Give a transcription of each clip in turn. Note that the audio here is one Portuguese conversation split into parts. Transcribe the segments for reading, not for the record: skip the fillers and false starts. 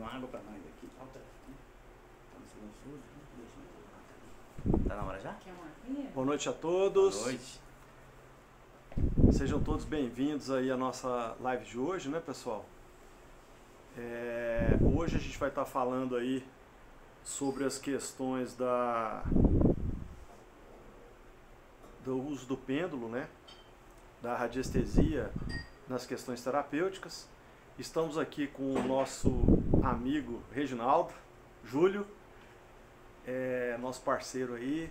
uma água para nós aqui. Falta. Tá no silencioso. Tá na hora já? Boa noite a todos. Boa noite. Sejam todos bem-vindos aí à nossa live de hoje, né, pessoal? Hoje a gente vai estar falando aí sobre as questões do uso do pêndulo, né? Da radiestesia nas questões terapêuticas. Estamos aqui com o nosso amigo Reginaldo, Júlio, nosso parceiro aí,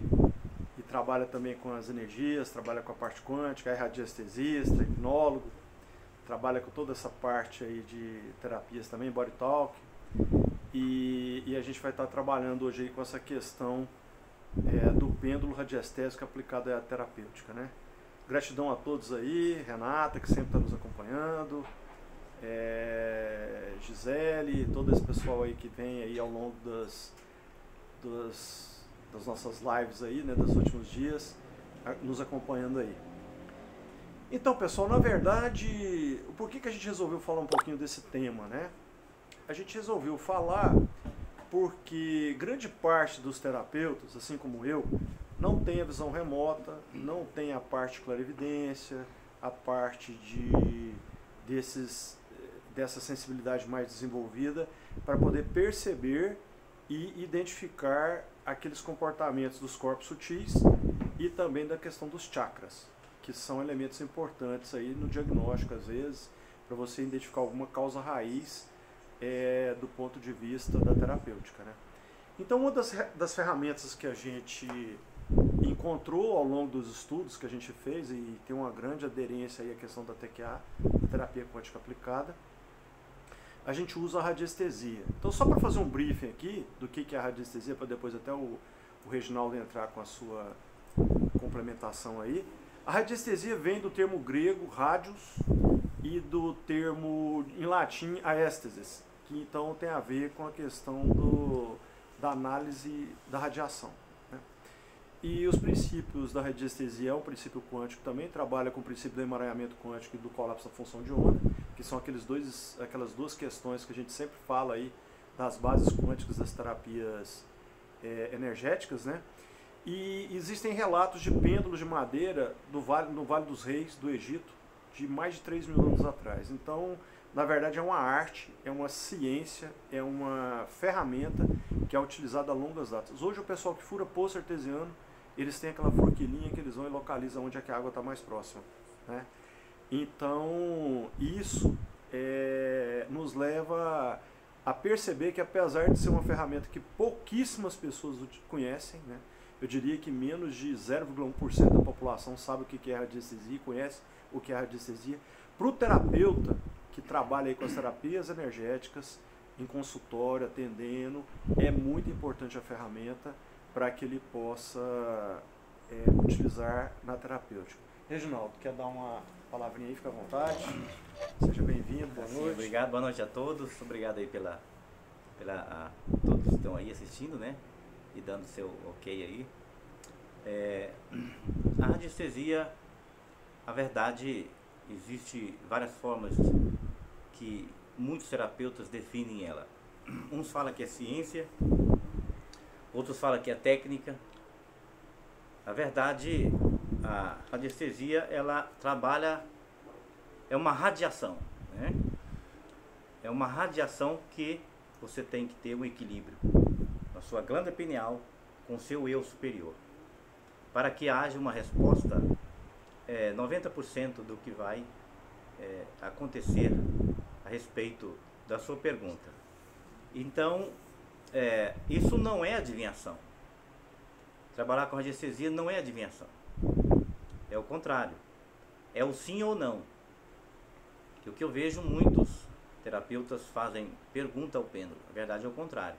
e trabalha também com as energias, trabalha com a parte quântica, é radiestesista, hipnólogo, trabalha com toda essa parte aí de terapias também, body talk, e a gente vai estar trabalhando hoje aí com essa questão do pêndulo radiestésico aplicado à terapêutica, né? Gratidão a todos aí, Renata, que sempre está nos acompanhando, Gisele, todo esse pessoal aí que vem aí ao longo das nossas lives aí, né, dos últimos dias, nos acompanhando aí. Então, pessoal, na verdade, por que a gente resolveu falar um pouquinho desse tema, né? A gente resolveu falar porque grande parte dos terapeutas, assim como eu, não tem a visão remota, não tem a parte de clarividência, a parte dessa sensibilidade mais desenvolvida para poder perceber e identificar aqueles comportamentos dos corpos sutis e também da questão dos chakras, que são elementos importantes aí no diagnóstico, às vezes, para você identificar alguma causa raiz do ponto de vista da terapêutica, né? Então, uma das ferramentas que a gente encontrou ao longo dos estudos que a gente fez, e tem uma grande aderência aí à questão da TQA, da terapia quântica aplicada, a gente usa a radiestesia. Então, só para fazer um briefing aqui do que é a radiestesia, para depois até o Reginaldo entrar com a sua complementação aí. A radiestesia vem do termo grego radius e do termo em latim aesthesis, que então tem a ver com a questão da análise da radiação, né? E os princípios da radiestesia é um princípio quântico também, trabalha com o princípio do emaranhamento quântico e do colapso da função de onda, que são aquelas duas questões que a gente sempre fala aí das bases quânticas das terapias energéticas, né? E existem relatos de pêndulos de madeira no Vale dos Reis, do Egito, de mais de 3 mil anos atrás. Então, na verdade, é uma arte, é uma ciência, é uma ferramenta que é utilizada a longas datas. Hoje, o pessoal que fura poço artesiano, eles têm aquela forquilhinha que eles vão e localizam onde é que a água está mais próxima, né? Então, isso nos leva a perceber que, apesar de ser uma ferramenta que pouquíssimas pessoas conhecem, né? Eu diria que menos de 0,1% da população sabe o que é radiestesia, conhece o que é radiestesia. Para o terapeuta que trabalha aí com as terapias energéticas, em consultório, atendendo, é muito importante a ferramenta para que ele possa utilizar na terapêutica. Reginaldo, quer dar uma palavrinha aí? Fica à vontade. Seja bem-vindo, boa noite. Obrigado, boa noite a todos. Obrigado aí a todos que estão aí assistindo, né? E dando seu ok aí. A radiestesia, a verdade, existe várias formas que muitos terapeutas definem ela. Uns falam que é ciência, outros falam que é técnica. A verdade, a radiestesia, ela trabalha, é uma radiação, né? É uma radiação que você tem que ter um equilíbrio na sua glândula pineal com o seu eu superior, para que haja uma resposta 90% do que vai acontecer a respeito da sua pergunta. Então, isso não é adivinhação. Trabalhar com radiestesia não é adivinhação. É o contrário. É o sim ou não. Que o que eu vejo muitos terapeutas fazem pergunta ao pêndulo. Na verdade é o contrário.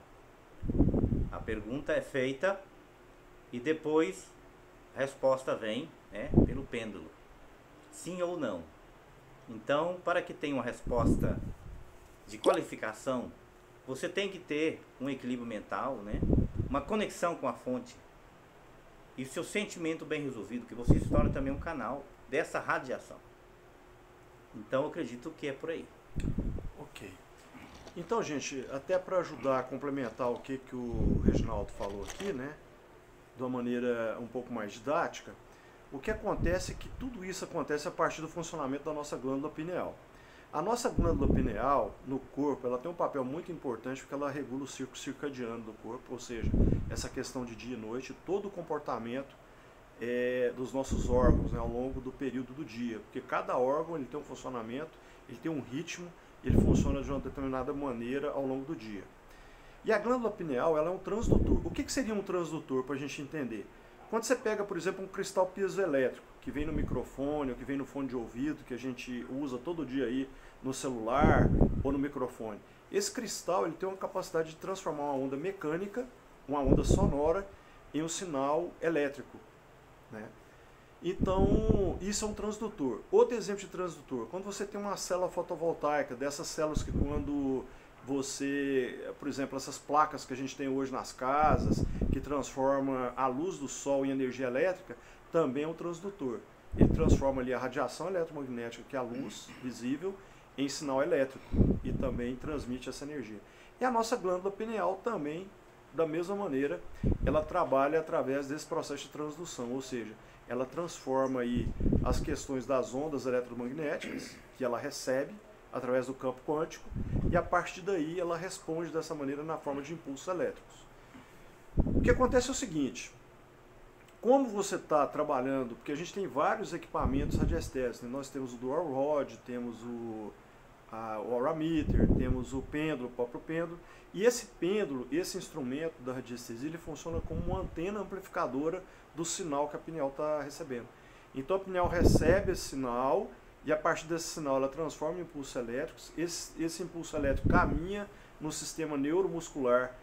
A pergunta é feita e depois a resposta vem pelo pêndulo. Sim ou não. Então, para que tenha uma resposta de qualificação, você tem que ter um equilíbrio mental, né? Uma conexão com a fonte. E o seu sentimento bem resolvido, que você se torna também um canal dessa radiação. Então, eu acredito que é por aí. Ok. Então, gente, até para ajudar a complementar o que o Reginaldo falou aqui, né, de uma maneira um pouco mais didática, o que acontece é que tudo isso acontece a partir do funcionamento da nossa glândula pineal. A nossa glândula pineal no corpo, ela tem um papel muito importante porque ela regula o ciclo circadiano do corpo, ou seja, essa questão de dia e noite, todo o comportamento dos nossos órgãos, né, ao longo do período do dia, porque cada órgão ele tem um funcionamento, ele tem um ritmo, ele funciona de uma determinada maneira ao longo do dia. E a glândula pineal ela é um transdutor. O que seria um transdutor para a gente entender? Quando você pega, por exemplo, um cristal piezoelétrico, que vem no microfone, ou que vem no fone de ouvido, que a gente usa todo dia aí no celular ou no microfone, esse cristal ele tem uma capacidade de transformar uma onda mecânica, uma onda sonora, em um sinal elétrico, né? Então, isso é um transdutor. Outro exemplo de transdutor, quando você tem uma célula fotovoltaica, dessas células que quando você, por exemplo, essas placas que a gente tem hoje nas casas, que transforma a luz do sol em energia elétrica, também é um transdutor. Ele transforma ali a radiação eletromagnética, que é a luz visível, em sinal elétrico e também transmite essa energia. E a nossa glândula pineal também, da mesma maneira, ela trabalha através desse processo de transdução, ou seja, ela transforma aí as questões das ondas eletromagnéticas que ela recebe através do campo quântico e a partir daí ela responde dessa maneira na forma de impulsos elétricos. O que acontece é o seguinte, como você está trabalhando, porque a gente tem vários equipamentos radiestésicos, né? Nós temos o dual rod, temos o aurameter, temos o pêndulo, o próprio pêndulo, e esse pêndulo, esse instrumento da radiestesia, ele funciona como uma antena amplificadora do sinal que a pineal está recebendo. Então a pineal recebe esse sinal e a partir desse sinal ela transforma em impulsos elétricos. Esse impulso elétrico caminha no sistema neuromuscular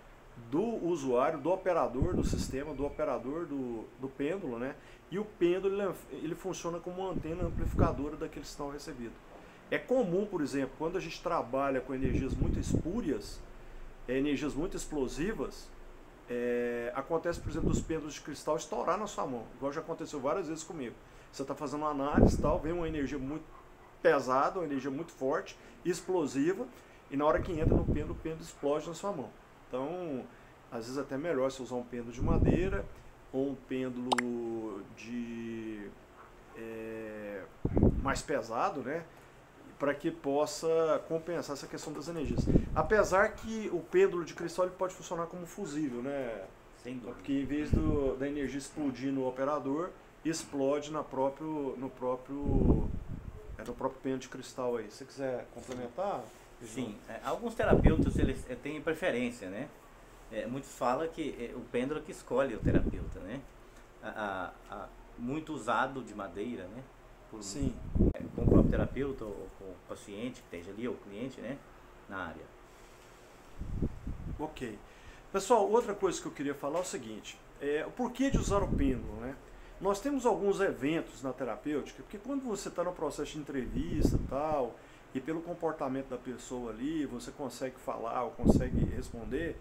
do usuário, do operador do sistema, do operador do pêndulo, né? E o pêndulo ele funciona como uma antena amplificadora daquele sinal recebido. É comum, por exemplo, quando a gente trabalha com energias muito espúrias, energias muito explosivas, acontece, por exemplo, dos pêndulos de cristal estourar na sua mão, igual já aconteceu várias vezes comigo. Você está fazendo uma análise, tal, vem uma energia muito pesada, uma energia muito forte, explosiva, e na hora que entra no pêndulo, o pêndulo explode na sua mão. Então, às vezes até melhor você usar um pêndulo de madeira ou um pêndulo mais pesado, né? Para que possa compensar essa questão das energias. Apesar que o pêndulo de cristal ele pode funcionar como fusível, né? Sem dúvida. Porque em vez da energia explodir no operador, explode no próprio pêndulo de cristal aí. Se você quiser complementar? Sim, alguns terapeutas eles têm preferência, né? Muitos falam que o pêndulo que escolhe o terapeuta, né? Muito usado de madeira, né? Sim. Com o próprio terapeuta ou com o paciente que esteja ali, ou o cliente, né? Na área. Ok. Pessoal, outra coisa que eu queria falar é o seguinte, o porquê de usar o pêndulo, né? Nós temos alguns eventos na terapêutica, porque quando você está no processo de entrevista e tal, e pelo comportamento da pessoa ali, você consegue falar ou consegue responder,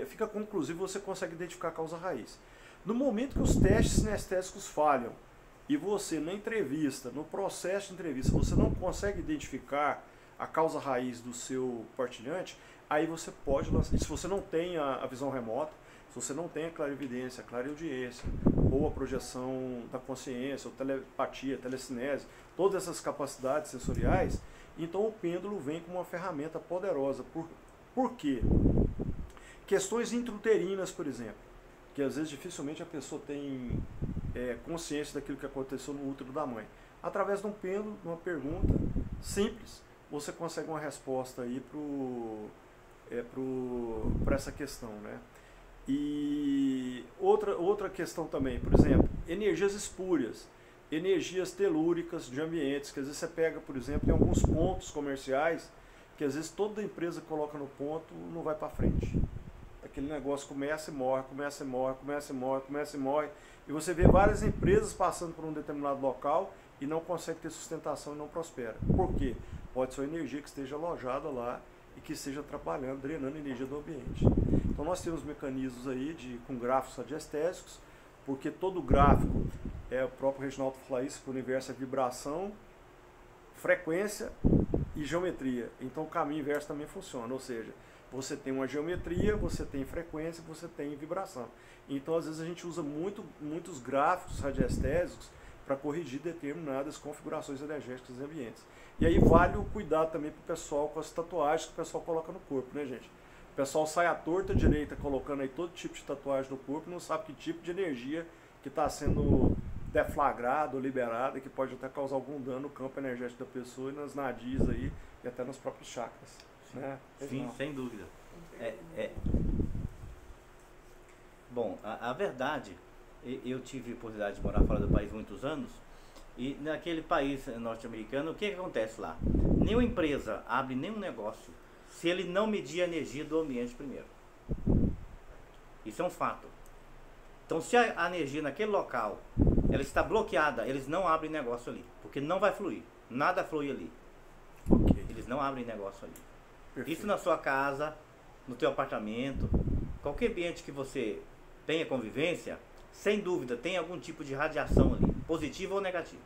fica conclusivo, você consegue identificar a causa raiz. No momento que os testes sinestésicos falham, e você na entrevista, no processo de entrevista, você não consegue identificar a causa raiz do seu partilhante, aí você pode lançar, se você não tem a visão remota, se você não tem a clarividência, a clareaudiência, ou a projeção da consciência, ou telepatia, telecinese, todas essas capacidades sensoriais, então o pêndulo vem como uma ferramenta poderosa. Por quê? Questões intrauterinas, por exemplo, que às vezes dificilmente a pessoa tem consciência daquilo que aconteceu no útero da mãe. Através de um pêndulo, de uma pergunta simples, você consegue uma resposta aí para essa questão, né? E outra questão também, por exemplo, energias espúrias, energias telúricas de ambientes, que às vezes você pega, por exemplo, em alguns pontos comerciais, que às vezes toda empresa coloca no ponto não vai para frente. Aquele negócio começa e morre, começa e morre, começa e morre, começa e morre, e você vê várias empresas passando por um determinado local e não consegue ter sustentação e não prospera. Por quê? Pode ser uma energia que esteja alojada lá e que esteja atrapalhando, drenando a energia do ambiente. Então nós temos mecanismos aí com gráficos radiestésicos, porque todo gráfico, o próprio Reginaldo fala isso, o universo é vibração, frequência e e geometria. Então o caminho inverso também funciona, ou seja, você tem uma geometria, você tem frequência, você tem vibração. Então às vezes a gente usa muitos gráficos radiestésicos para corrigir determinadas configurações energéticas dos ambientes. E aí vale o cuidado também para o pessoal com as tatuagens que o pessoal coloca no corpo, né, gente? O pessoal sai à torta direita colocando aí todo tipo de tatuagem no corpo e não sabe que tipo de energia que está sendo deflagrada ou liberada, que pode até causar algum dano no campo energético da pessoa e nas nadis aí, e até nos próprios chakras. Né? Sim, sem dúvida. Bom, a verdade, eu tive a oportunidade de morar fora do país muitos anos, e naquele país norte-americano, o que acontece lá? Nenhuma empresa abre nenhum negócio se ele não medir a energia do ambiente primeiro. Isso é um fato. Então, se a energia naquele local ela está bloqueada, eles não abrem negócio ali, porque não vai fluir. Nada flui ali. Okay. Eles não abrem negócio ali. Perfeito. Isso na sua casa, no teu apartamento, qualquer ambiente que você tenha convivência, sem dúvida tem algum tipo de radiação ali, positiva ou negativa.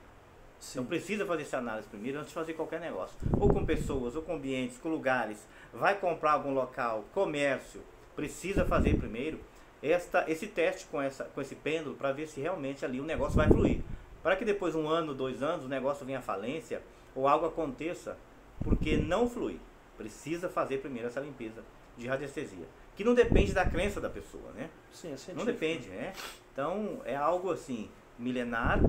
Sim. Então precisa fazer essa análise primeiro antes de fazer qualquer negócio. Ou com pessoas, ou com ambientes, com lugares. Vai comprar algum local, comércio, precisa fazer primeiro esse teste com esse pêndulo para ver se realmente ali o negócio vai fluir. Para que depois, 1 ano, 2 anos, o negócio venha à falência ou algo aconteça, porque não flui. Precisa fazer primeiro essa limpeza de radiestesia. Que não depende da crença da pessoa, né? Sim, é científico. Não depende, né? Então, é algo assim, milenar,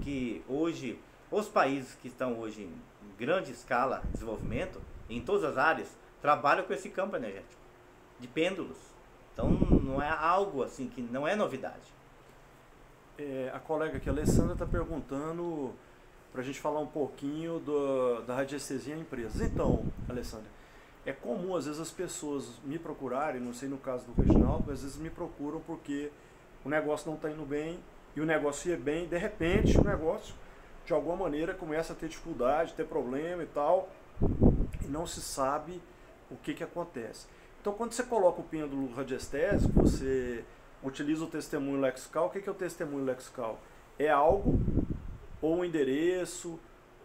que hoje, os países que estão hoje em grande escala de desenvolvimento, em todas as áreas, trabalham com esse campo energético, de pêndulos. Então, não é algo assim, que não é novidade. A colega aqui, a Alessandra, está perguntando para a gente falar um pouquinho da radiestesia em empresas. Então, Alessandra, é comum às vezes as pessoas me procurarem, não sei no caso do Reginaldo, mas às vezes me procuram porque o negócio não está indo bem e o negócio ia bem, e de repente o negócio de alguma maneira começa a ter dificuldade, ter problema e tal, e não se sabe o que acontece. Então quando você coloca o pêndulo radiestésico, você utiliza o testemunho lexical. O que é o testemunho lexical? É algo, ou um endereço,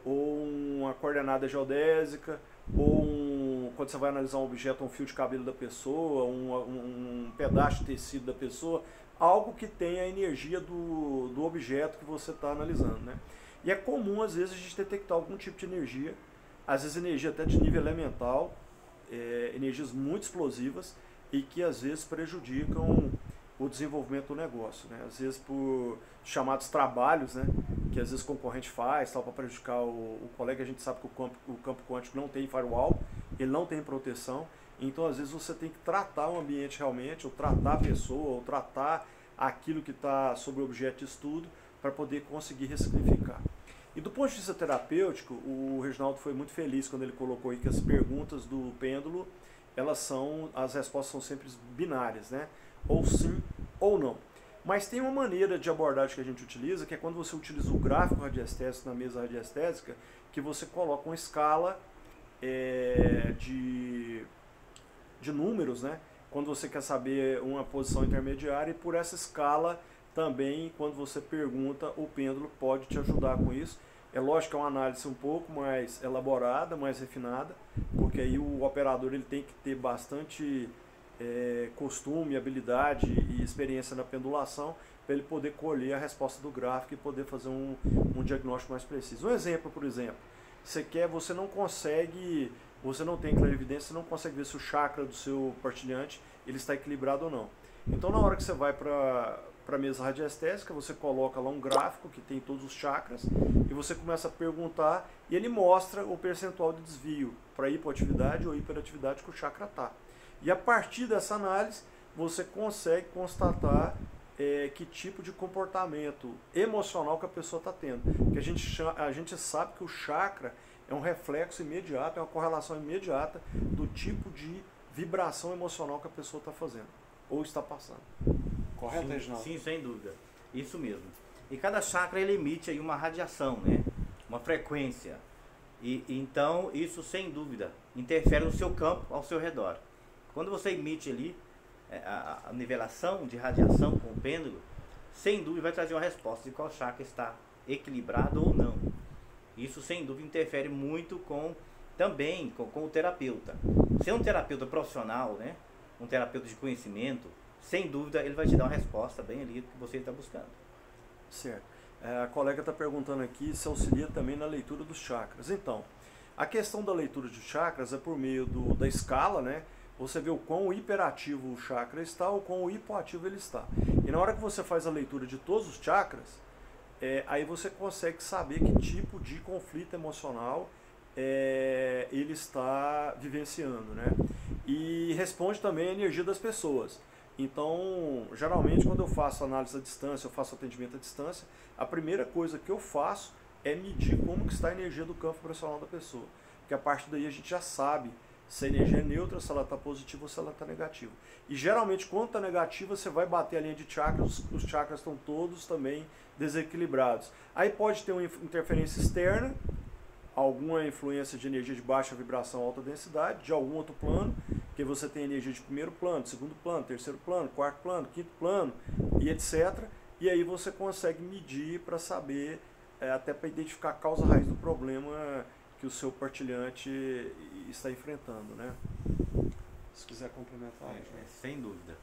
ou uma coordenada geodésica, ou quando você vai analisar um objeto, um fio de cabelo da pessoa, um pedaço de tecido da pessoa, algo que tenha a energia do objeto que você está analisando, né? E é comum, às vezes, a gente detectar algum tipo de energia, às vezes energia até de nível elemental, energias muito explosivas e que, às vezes, prejudicam o desenvolvimento do negócio, né? Às vezes por chamados trabalhos, né? Que às vezes o concorrente faz, tal, para prejudicar o colega. A gente sabe que o campo quântico não tem firewall, ele não tem proteção, então às vezes você tem que tratar o ambiente realmente, ou tratar a pessoa, ou tratar aquilo que está sobre o objeto de estudo, para poder conseguir ressignificar. E do ponto de vista terapêutico, o Reginaldo foi muito feliz quando ele colocou aí que as perguntas do pêndulo, as respostas são sempre binárias, né? Ou sim ou não. Mas tem uma maneira de abordagem que a gente utiliza, que é quando você utiliza o gráfico radiestésico na mesa radiestésica, que você coloca uma escala de números, né? Quando você quer saber uma posição intermediária, e por essa escala também, quando você pergunta, o pêndulo pode te ajudar com isso. É lógico que é uma análise um pouco mais elaborada, mais refinada, porque aí o operador ele tem que ter bastante costume, habilidade e experiência na pendulação para ele poder colher a resposta do gráfico e poder fazer um diagnóstico mais preciso. Um exemplo, por exemplo, você não tem clarividência, você não consegue ver se o chakra do seu partilhante ele está equilibrado ou não. Então na hora que você vai para a mesa radiestésica, você coloca lá um gráfico que tem todos os chakras e você começa a perguntar e ele mostra o percentual de desvio para hipoatividade ou hiperatividade que o chakra está. E a partir dessa análise, você consegue constatar que tipo de comportamento emocional que a pessoa está tendo. Que a gente sabe que o chakra é um reflexo imediato, é uma correlação imediata do tipo de vibração emocional que a pessoa está fazendo ou está passando. Correto, Reginaldo? Sim, sem dúvida. Isso mesmo. E cada chakra ele emite aí uma radiação, né? Uma frequência. E então isso, sem dúvida, interfere no seu campo ao seu redor. Quando você emite ali a nivelação de radiação com o pêndulo, sem dúvida vai trazer uma resposta de qual chakra está equilibrado ou não. Isso sem dúvida interfere muito com também com o terapeuta. Se é um terapeuta profissional, né, um terapeuta de conhecimento, sem dúvida ele vai te dar uma resposta bem ali que você está buscando. Certo. A colega está perguntando aqui se auxilia também na leitura dos chakras. Então, a questão da leitura de chakras é por meio da escala, né? Você vê o quão hiperativo o chakra está ou quão hipoativo ele está. E na hora que você faz a leitura de todos os chakras, aí você consegue saber que tipo de conflito emocional ele está vivenciando, né? E responde também a energia das pessoas. Então, geralmente quando eu faço análise à distância, eu faço atendimento à distância, a primeira coisa que eu faço é medir como que está a energia do campo vibracional da pessoa. Porque a partir daí a gente já sabe se a energia é neutra, se ela está positiva ou se ela está negativa. E geralmente quando está negativa, você vai bater a linha de chakras, os chakras estão todos também desequilibrados. Aí pode ter uma interferência externa, alguma influência de energia de baixa vibração, alta densidade, de algum outro plano, que você tem energia de primeiro plano, segundo plano, terceiro plano, quarto plano, quinto plano, e etc. E aí você consegue medir para saber, até para identificar a causa raiz do problema que o seu partilhante está enfrentando, né? Se quiser complementar. Sem dúvida.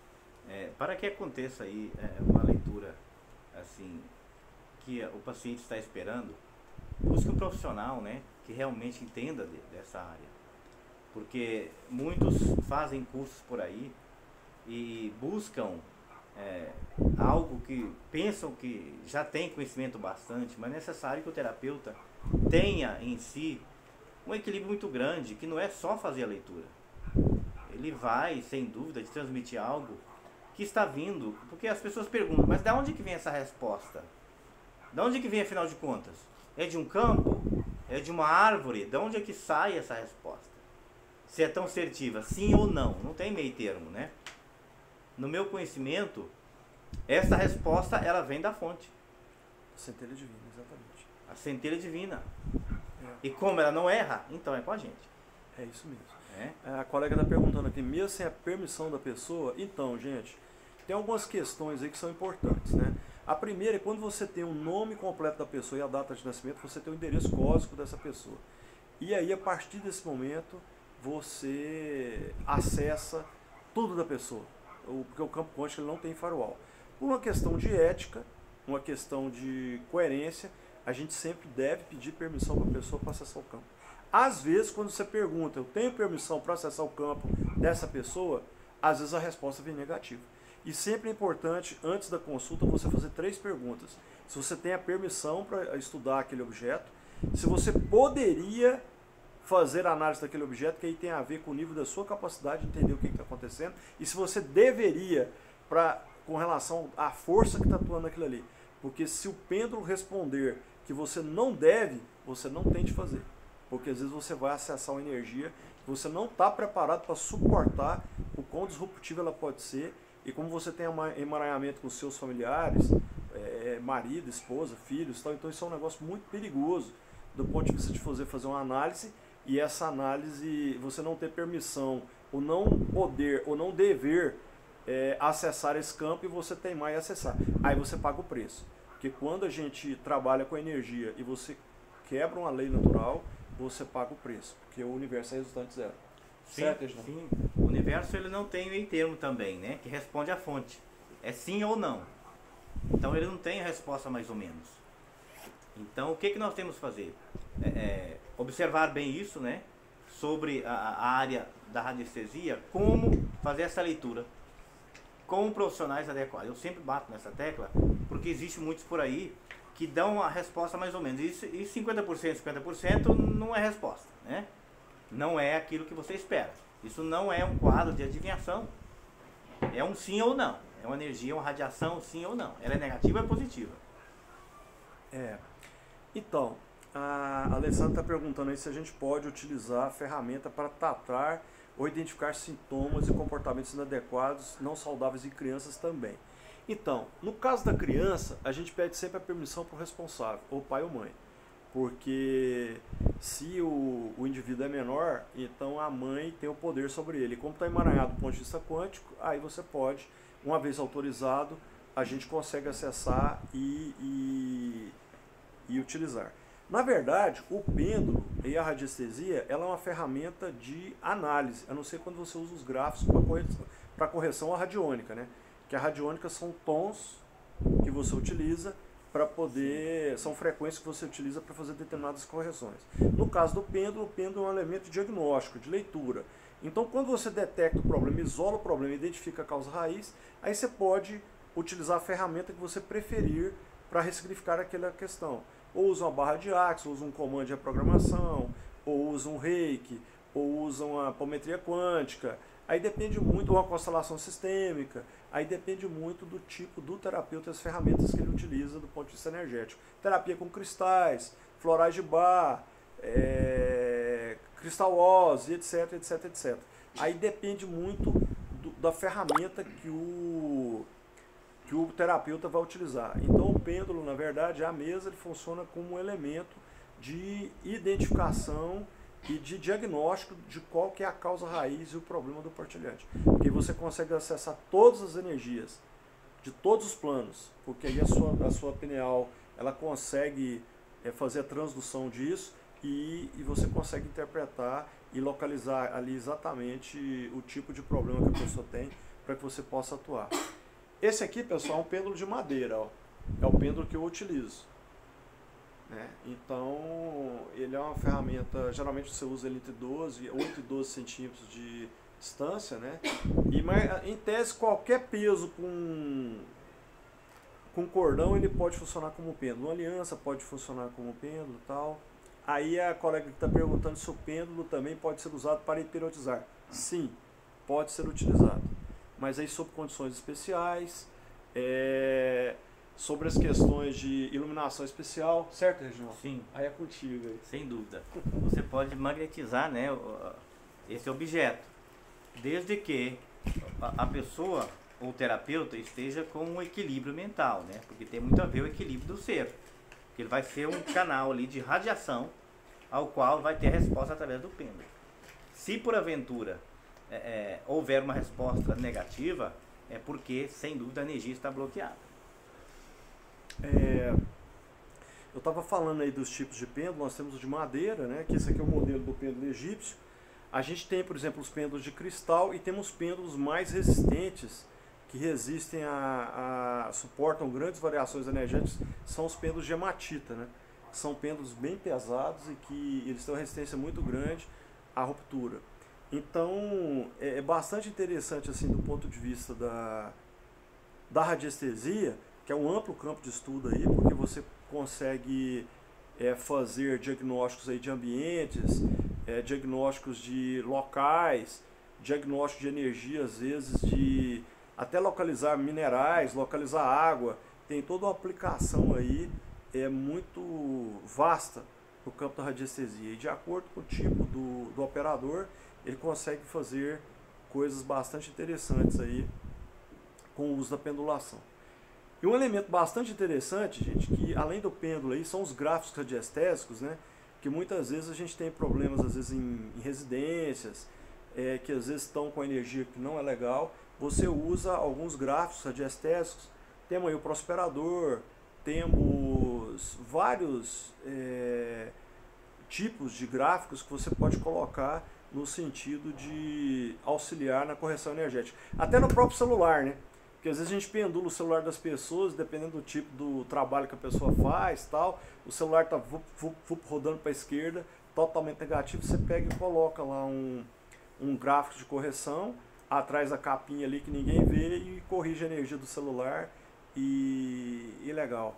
Para que aconteça aí uma leitura assim que o paciente está esperando, busque um profissional, né, que realmente entenda dessa área. Porque muitos fazem cursos por aí e buscam algo que pensam que já tem conhecimento bastante, mas é necessário que o terapeuta tenha em si um equilíbrio muito grande, que não é só fazer a leitura. Ele vai, sem dúvida, te transmitir algo que está vindo, porque as pessoas perguntam, mas de onde que vem essa resposta? De onde que vem, afinal de contas? É de um campo? É de uma árvore? De onde é que sai essa resposta? Se é tão assertiva, sim ou não? Não tem meio termo, né? No meu conhecimento, essa resposta, ela vem da fonte. A centelha divina, exatamente. A centelha divina. E como ela não erra, então é com a gente. É isso mesmo. A colega está perguntando aqui, mesmo sem a permissão da pessoa, então, gente, tem algumas questões aí que são importantes, né? A primeira é quando você tem o nome completo da pessoa e a data de nascimento, você tem o endereço cósmico dessa pessoa. E aí, a partir desse momento, você acessa tudo da pessoa. Porque o campo quântico ele não tem firewall. Por uma questão de ética, uma questão de coerência, a gente sempre deve pedir permissão para a pessoa para acessar o campo. Às vezes, quando você pergunta, eu tenho permissão para acessar o campo dessa pessoa, às vezes a resposta vem negativa. E sempre é importante, antes da consulta, você fazer 3 perguntas. Se você tem a permissão para estudar aquele objeto, se você poderia fazer a análise daquele objeto, que aí tem a ver com o nível da sua capacidade de entender o que está acontecendo, e se você deveria, com relação à força que está atuando naquilo ali. Porque se o pêndulo responder que você não deve, você não tem de fazer. Porque às vezes você vai acessar uma energia que você não está preparado para suportar o quão disruptiva ela pode ser. E como você tem emaranhamento com seus familiares, marido, esposa, filhos, tal, então isso é um negócio muito perigoso do ponto de vista de fazer uma análise, e essa análise você não ter permissão, ou não poder, ou não dever acessar esse campo, e você teimar em acessar. Aí você paga o preço. Porque quando a gente trabalha com energia e você quebra uma lei natural, você paga o preço, porque o universo é resultante zero. Sim, certo, sim. O universo ele não tem meio termo também, né? Que responde à fonte. É sim ou não. Então ele não tem a resposta mais ou menos. Então o que nós temos que fazer? Observar bem isso, né? Sobre a área da radiestesia, como fazer essa leitura com profissionais adequados. Eu sempre bato nessa tecla, porque existe muitos por aí que dão a resposta mais ou menos. E 50%, 50% não é resposta, né? Não é aquilo que você espera. Isso não é um quadro de adivinhação. É um sim ou não. É uma energia, uma radiação, sim ou não. Ela é negativa ou é positiva? Então, a Alessandra está perguntando aí se a gente pode utilizar a ferramenta para tratar ou identificar sintomas e comportamentos inadequados, não saudáveis em crianças também. Então, no caso da criança, a gente pede sempre a permissão para o responsável, ou pai ou mãe. Porque se o indivíduo é menor, então a mãe tem o poder sobre ele. Como está emaranhado do ponto de vista quântico, aí você pode, uma vez autorizado, a gente consegue acessar e utilizar. Na verdade, o pêndulo e a radiestesia, ela é uma ferramenta de análise, a não ser quando você usa os gráficos para correção radiônica, né? Que a radiônica são tons que você utiliza para poder, são frequências que você utiliza para fazer determinadas correções. No caso do pêndulo, o pêndulo é um elemento diagnóstico, de leitura. Então, quando você detecta o problema, isola o problema, identifica a causa raiz, aí você pode utilizar a ferramenta que você preferir para ressignificar aquela questão. Ou usa uma barra de Axel, usa um comando de reprogramação, ou usa um reiki, ou usa uma apometria quântica. Aí depende muito, uma constelação sistêmica, aí depende muito do tipo do terapeuta e as ferramentas que ele utiliza do ponto de vista energético. Terapia com cristais, florais de bar, cristal Oz, etc, etc, etc. Aí depende muito da ferramenta que o terapeuta vai utilizar. Então o pêndulo, na verdade, a mesa, ele funciona como um elemento de identificação e de diagnóstico de qual que é a causa raiz e o problema do partilhante. Porque você consegue acessar todas as energias de todos os planos, porque aí a sua pineal, ela consegue fazer a transdução disso e você consegue interpretar e localizar ali exatamente o tipo de problema que a pessoa tem para que você possa atuar. Esse aqui, pessoal, é um pêndulo de madeira, ó. É o pêndulo que eu utilizo. Né? Então, ele é uma ferramenta, geralmente você usa ele entre 8 e 12 centímetros de distância, né? E em tese, qualquer peso com cordão, ele pode funcionar como pêndulo. Uma aliança pode funcionar como pêndulo e tal. Aí a colega que está perguntando se o pêndulo também pode ser usado para hipnotizar. Sim, pode ser utilizado. Mas aí sob condições especiais, sobre as questões de iluminação especial, certo, Reginaldo? Sim. Aí é contigo aí. Sem dúvida. Você pode magnetizar, né, esse objeto, desde que a pessoa ou o terapeuta esteja com um equilíbrio mental, né? Porque tem muito a ver o equilíbrio do ser. Ele vai ser um canal ali de radiação ao qual vai ter resposta através do pêndulo. Se por aventura houver uma resposta negativa, é porque, sem dúvida, a energia está bloqueada. Eu estava falando aí dos tipos de pêndulo. Nós temos o de madeira, né, que esse aqui é o modelo do pêndulo egípcio. A gente tem, por exemplo, os pêndulos de cristal e temos pêndulos mais resistentes, que resistem suportam grandes variações energéticas, são os pêndulos de hematita, né? São pêndulos bem pesados e que eles têm uma resistência muito grande à ruptura. Então, é bastante interessante assim do ponto de vista da radiestesia, que é um amplo campo de estudo aí, porque você consegue fazer diagnósticos aí de ambientes, diagnósticos de locais, diagnóstico de energia, às vezes de até localizar minerais, localizar água. Tem toda uma aplicação aí muito vasta no campo da radiestesia. E de acordo com o tipo do operador, ele consegue fazer coisas bastante interessantes aí com o uso da pendulação. E um elemento bastante interessante, gente, que além do pêndulo aí, são os gráficos radiestésicos, né? Que muitas vezes a gente tem problemas, às vezes em residências, que às vezes estão com energia que não é legal. Você usa alguns gráficos radiestésicos. Temos aí o prosperador, temos vários tipos de gráficos que você pode colocar no sentido de auxiliar na correção energética. Até no próprio celular, né? Porque às vezes a gente pendula o celular das pessoas, dependendo do tipo do trabalho que a pessoa faz, tal. O celular está rodando para a esquerda, totalmente negativo. Você pega e coloca lá um gráfico de correção atrás da capinha ali que ninguém vê e corrige a energia do celular e legal.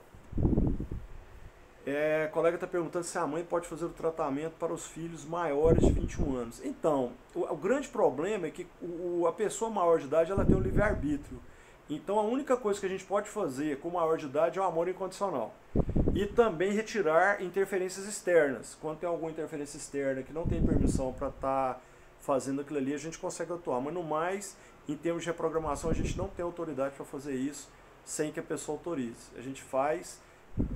A colega está perguntando se a mãe pode fazer o tratamento para os filhos maiores de 21 anos. Então, o grande problema é que a pessoa maior de idade ela tem um livre-arbítrio. Então a única coisa que a gente pode fazer com o maior de idade é o amor incondicional. E também retirar interferências externas. Quando tem alguma interferência externa que não tem permissão para estar fazendo aquilo ali, a gente consegue atuar. Mas no mais, em termos de reprogramação, a gente não tem autoridade para fazer isso sem que a pessoa autorize. A gente faz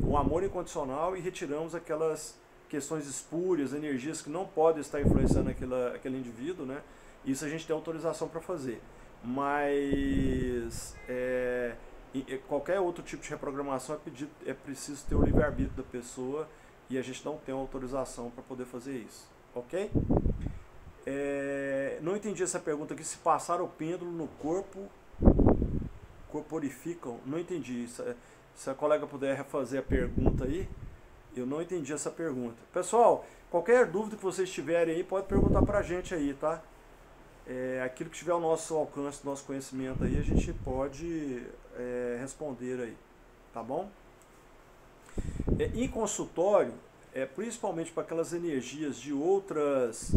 o amor incondicional e retiramos aquelas questões espúrias, energias que não podem estar influenciando aquele indivíduo, né? Isso a gente tem autorização para fazer. Mas qualquer outro tipo de reprogramação é preciso ter o livre-arbítrio da pessoa e a gente não tem autorização para poder fazer isso, ok? Não entendi essa pergunta aqui, se passar o pêndulo no corpo, corporificam, não entendi. Se a colega puder refazer a pergunta aí, eu não entendi essa pergunta. Pessoal, qualquer dúvida que vocês tiverem aí, pode perguntar pra gente aí, tá? Aquilo que tiver ao nosso alcance, nosso conhecimento aí, a gente pode responder aí, tá bom? Em consultório, principalmente para aquelas energias de outras...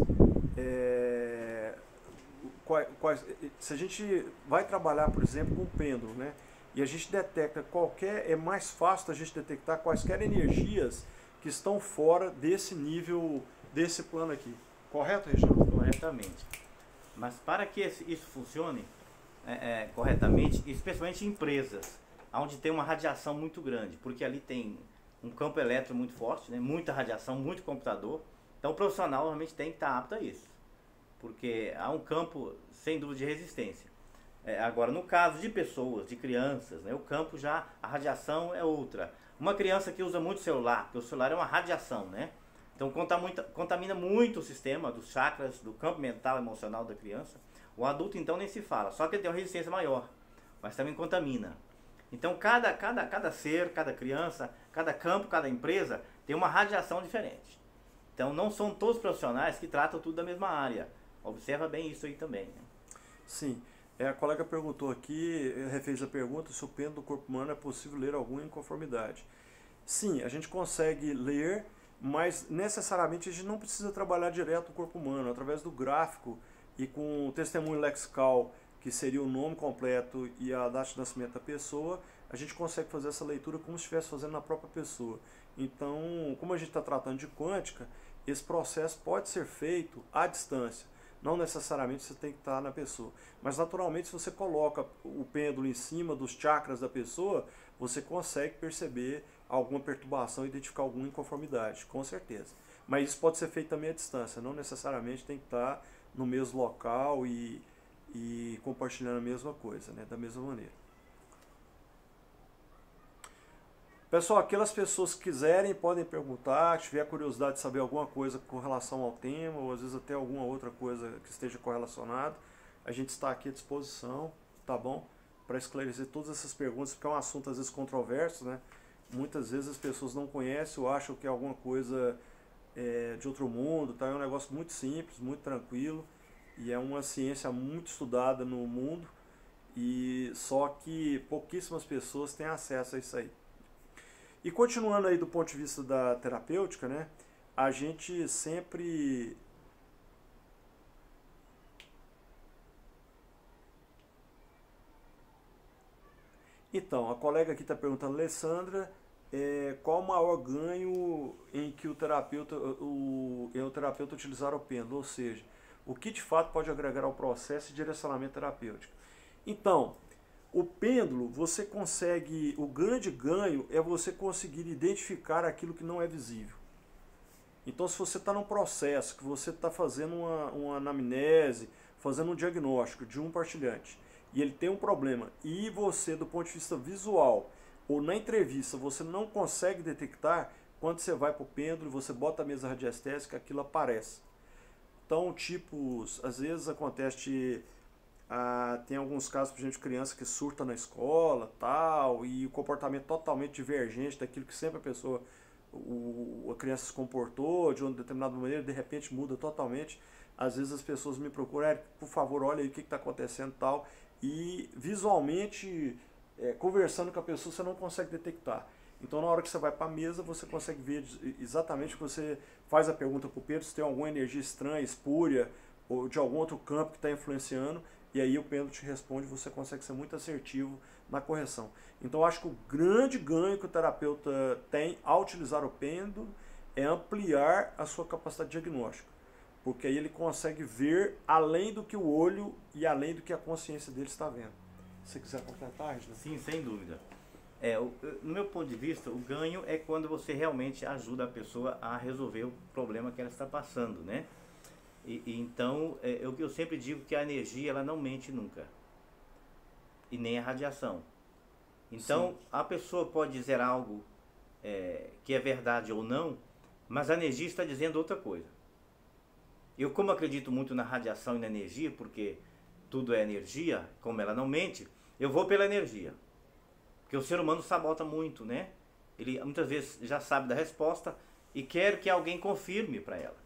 se a gente vai trabalhar, por exemplo, com o pêndulo, né? E a gente detecta é mais fácil a gente detectar quaisquer energias que estão fora desse nível, desse plano aqui. Correto, Reginaldo? Corretamente. Mas para que isso funcione corretamente, especialmente em empresas, onde tem uma radiação muito grande, porque ali tem um campo elétrico muito forte, né? Muita radiação, muito computador. Então o profissional realmente tem que estar apto a isso, porque há um campo, sem dúvida, de resistência. Agora, no caso de pessoas, de crianças, né, o campo já, a radiação é outra. Uma criança que usa muito celular, porque o celular é uma radiação, né? Então contamina muito o sistema dos chakras, do campo mental e emocional da criança. O adulto então nem se fala, só que ele tem uma resistência maior, mas também contamina. Então cada ser, cada criança, cada campo, cada empresa tem uma radiação diferente. Então não são todos os profissionais que tratam tudo da mesma área. Observa bem isso aí também, né? Sim. A colega perguntou aqui, refez a pergunta, se o pêndulo do corpo humano é possível ler alguma inconformidade. Sim, a gente consegue ler, mas necessariamente a gente não precisa trabalhar direto o corpo humano. Através do gráfico e com o testemunho lexical, que seria o nome completo e a data de nascimento da pessoa, a gente consegue fazer essa leitura como se estivesse fazendo na própria pessoa. Então, como a gente está tratando de quântica, esse processo pode ser feito à distância. Não necessariamente você tem que estar na pessoa. Mas naturalmente, se você coloca o pêndulo em cima dos chakras da pessoa, você consegue perceber alguma perturbação, identificar alguma inconformidade, com certeza. Mas isso pode ser feito também à distância, não necessariamente tem que estar no mesmo local e compartilhando a mesma coisa, né, da mesma maneira. Pessoal, aquelas pessoas que quiserem podem perguntar, se tiver curiosidade de saber alguma coisa com relação ao tema, ou às vezes até alguma outra coisa que esteja correlacionada, a gente está aqui à disposição, tá bom? Para esclarecer todas essas perguntas, porque é um assunto às vezes controverso, né? Muitas vezes as pessoas não conhecem ou acham que é alguma coisa de outro mundo, tá? É um negócio muito simples, muito tranquilo, e é uma ciência muito estudada no mundo, e só que pouquíssimas pessoas têm acesso a isso aí. E continuando aí do ponto de vista da terapêutica, né, a gente sempre... Então, a colega aqui está perguntando, Alessandra, qual o maior ganho em que o terapeuta utilizar o pêndulo, ou seja, o que de fato pode agregar ao processo de direcionamento terapêutico. Então, o pêndulo, você consegue, o grande ganho é você conseguir identificar aquilo que não é visível. Então, se você está num processo, que você está fazendo uma anamnese, fazendo um diagnóstico de um partilhante, e ele tem um problema, e você, do ponto de vista visual, ou na entrevista, você não consegue detectar, quando você vai para o pêndulo, você bota a mesa radiestésica, aquilo aparece. Então, tipos, às vezes acontece... tem alguns casos, por exemplo, de criança que surta na escola, tal, e o comportamento totalmente divergente daquilo que sempre a criança se comportou de uma determinada maneira, de repente muda totalmente. Às vezes as pessoas me procuram, por favor, olha aí o que está acontecendo, tal, e visualmente, conversando com a pessoa, você não consegue detectar. Então, na hora que você vai para a mesa, você consegue ver exatamente que você faz a pergunta para o Pedro, se tem alguma energia estranha, espúria, ou de algum outro campo que está influenciando, e aí o pêndulo te responde, você consegue ser muito assertivo na correção. Então eu acho que o grande ganho que o terapeuta tem ao utilizar o pêndulo é ampliar a sua capacidade diagnóstica, porque aí ele consegue ver além do que o olho e além do que a consciência dele está vendo. Se você quiser completar, Regina? Sim, sem dúvida. No meu ponto de vista, o ganho é quando você realmente ajuda a pessoa a resolver o problema que ela está passando, né? Então, eu sempre digo que a energia ela não mente nunca, e nem a radiação. Então, sim, a pessoa pode dizer algo que é verdade ou não, mas a energia está dizendo outra coisa. Eu, como acredito muito na radiação e na energia, porque tudo é energia, como ela não mente, eu vou pela energia. Porque o ser humano sabota muito, né? Ele muitas vezes já sabe da resposta e quer que alguém confirme para ela.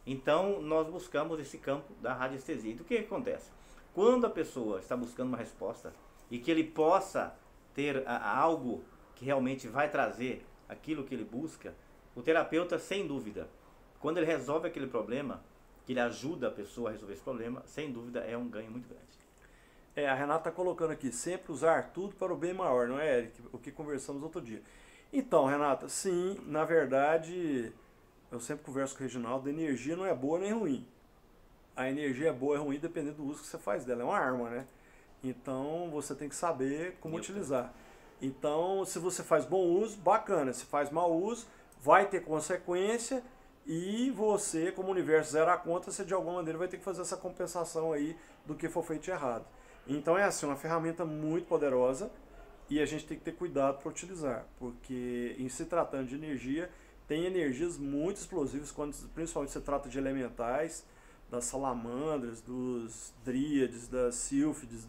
Então, nós buscamos esse campo da radiestesia. Então, o que acontece? Quando a pessoa está buscando uma resposta e que ele possa ter algo que realmente vai trazer aquilo que ele busca, o terapeuta, sem dúvida, quando ele resolve aquele problema, que ele ajuda a pessoa a resolver esse problema, sem dúvida é um ganho muito grande. A Renata está colocando aqui, sempre usar tudo para o bem maior, não é, Eric? O que conversamos outro dia. Então, Renata, sim, na verdade, eu sempre converso com o Reginaldo, a energia não é boa nem ruim. A energia é boa e ruim dependendo do uso que você faz dela, é uma arma, né? Então, você tem que saber como utilizar. Então, se você faz bom uso, bacana. Se faz mau uso, vai ter consequência e você, como universo zero a conta, você de alguma maneira vai ter que fazer essa compensação aí do que for feito de errado. Então é assim, uma ferramenta muito poderosa e a gente tem que ter cuidado para utilizar, porque em se tratando de energia, tem energias muito explosivas, quando principalmente se trata de elementais, das salamandras, dos dríades, das sílfides,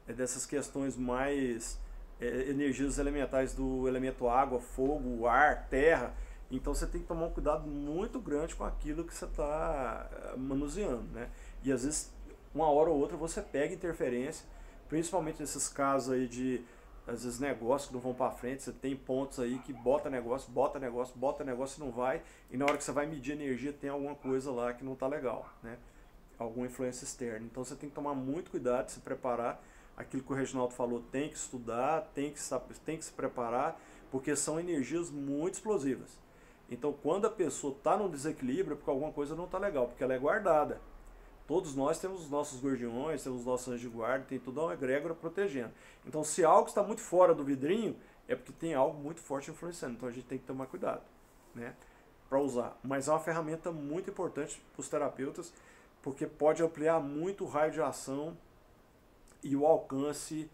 dessas questões mais energias elementais do elemento água, fogo, ar, terra. Então você tem que tomar um cuidado muito grande com aquilo que você está manuseando, né? E às vezes, uma hora ou outra, você pega interferência, principalmente nesses casos aí de, às vezes, negócios que não vão para frente. Você tem pontos aí que bota negócio e não vai. E na hora que você vai medir energia, tem alguma coisa lá que não está legal, né? Alguma influência externa. Então você tem que tomar muito cuidado, se preparar. Aquilo que o Reginaldo falou, tem que estudar, tem que se preparar, porque são energias muito explosivas. Então, quando a pessoa está num desequilíbrio, é porque alguma coisa não está legal, porque ela é guardada. Todos nós temos os nossos guardiões, temos os nossos anjos de guarda, tem toda uma egrégora protegendo. Então, se algo está muito fora do vidrinho, é porque tem algo muito forte influenciando. Então, a gente tem que tomar cuidado, né, para usar. Mas é uma ferramenta muito importante para os terapeutas, porque pode ampliar muito o raio de ação e o alcance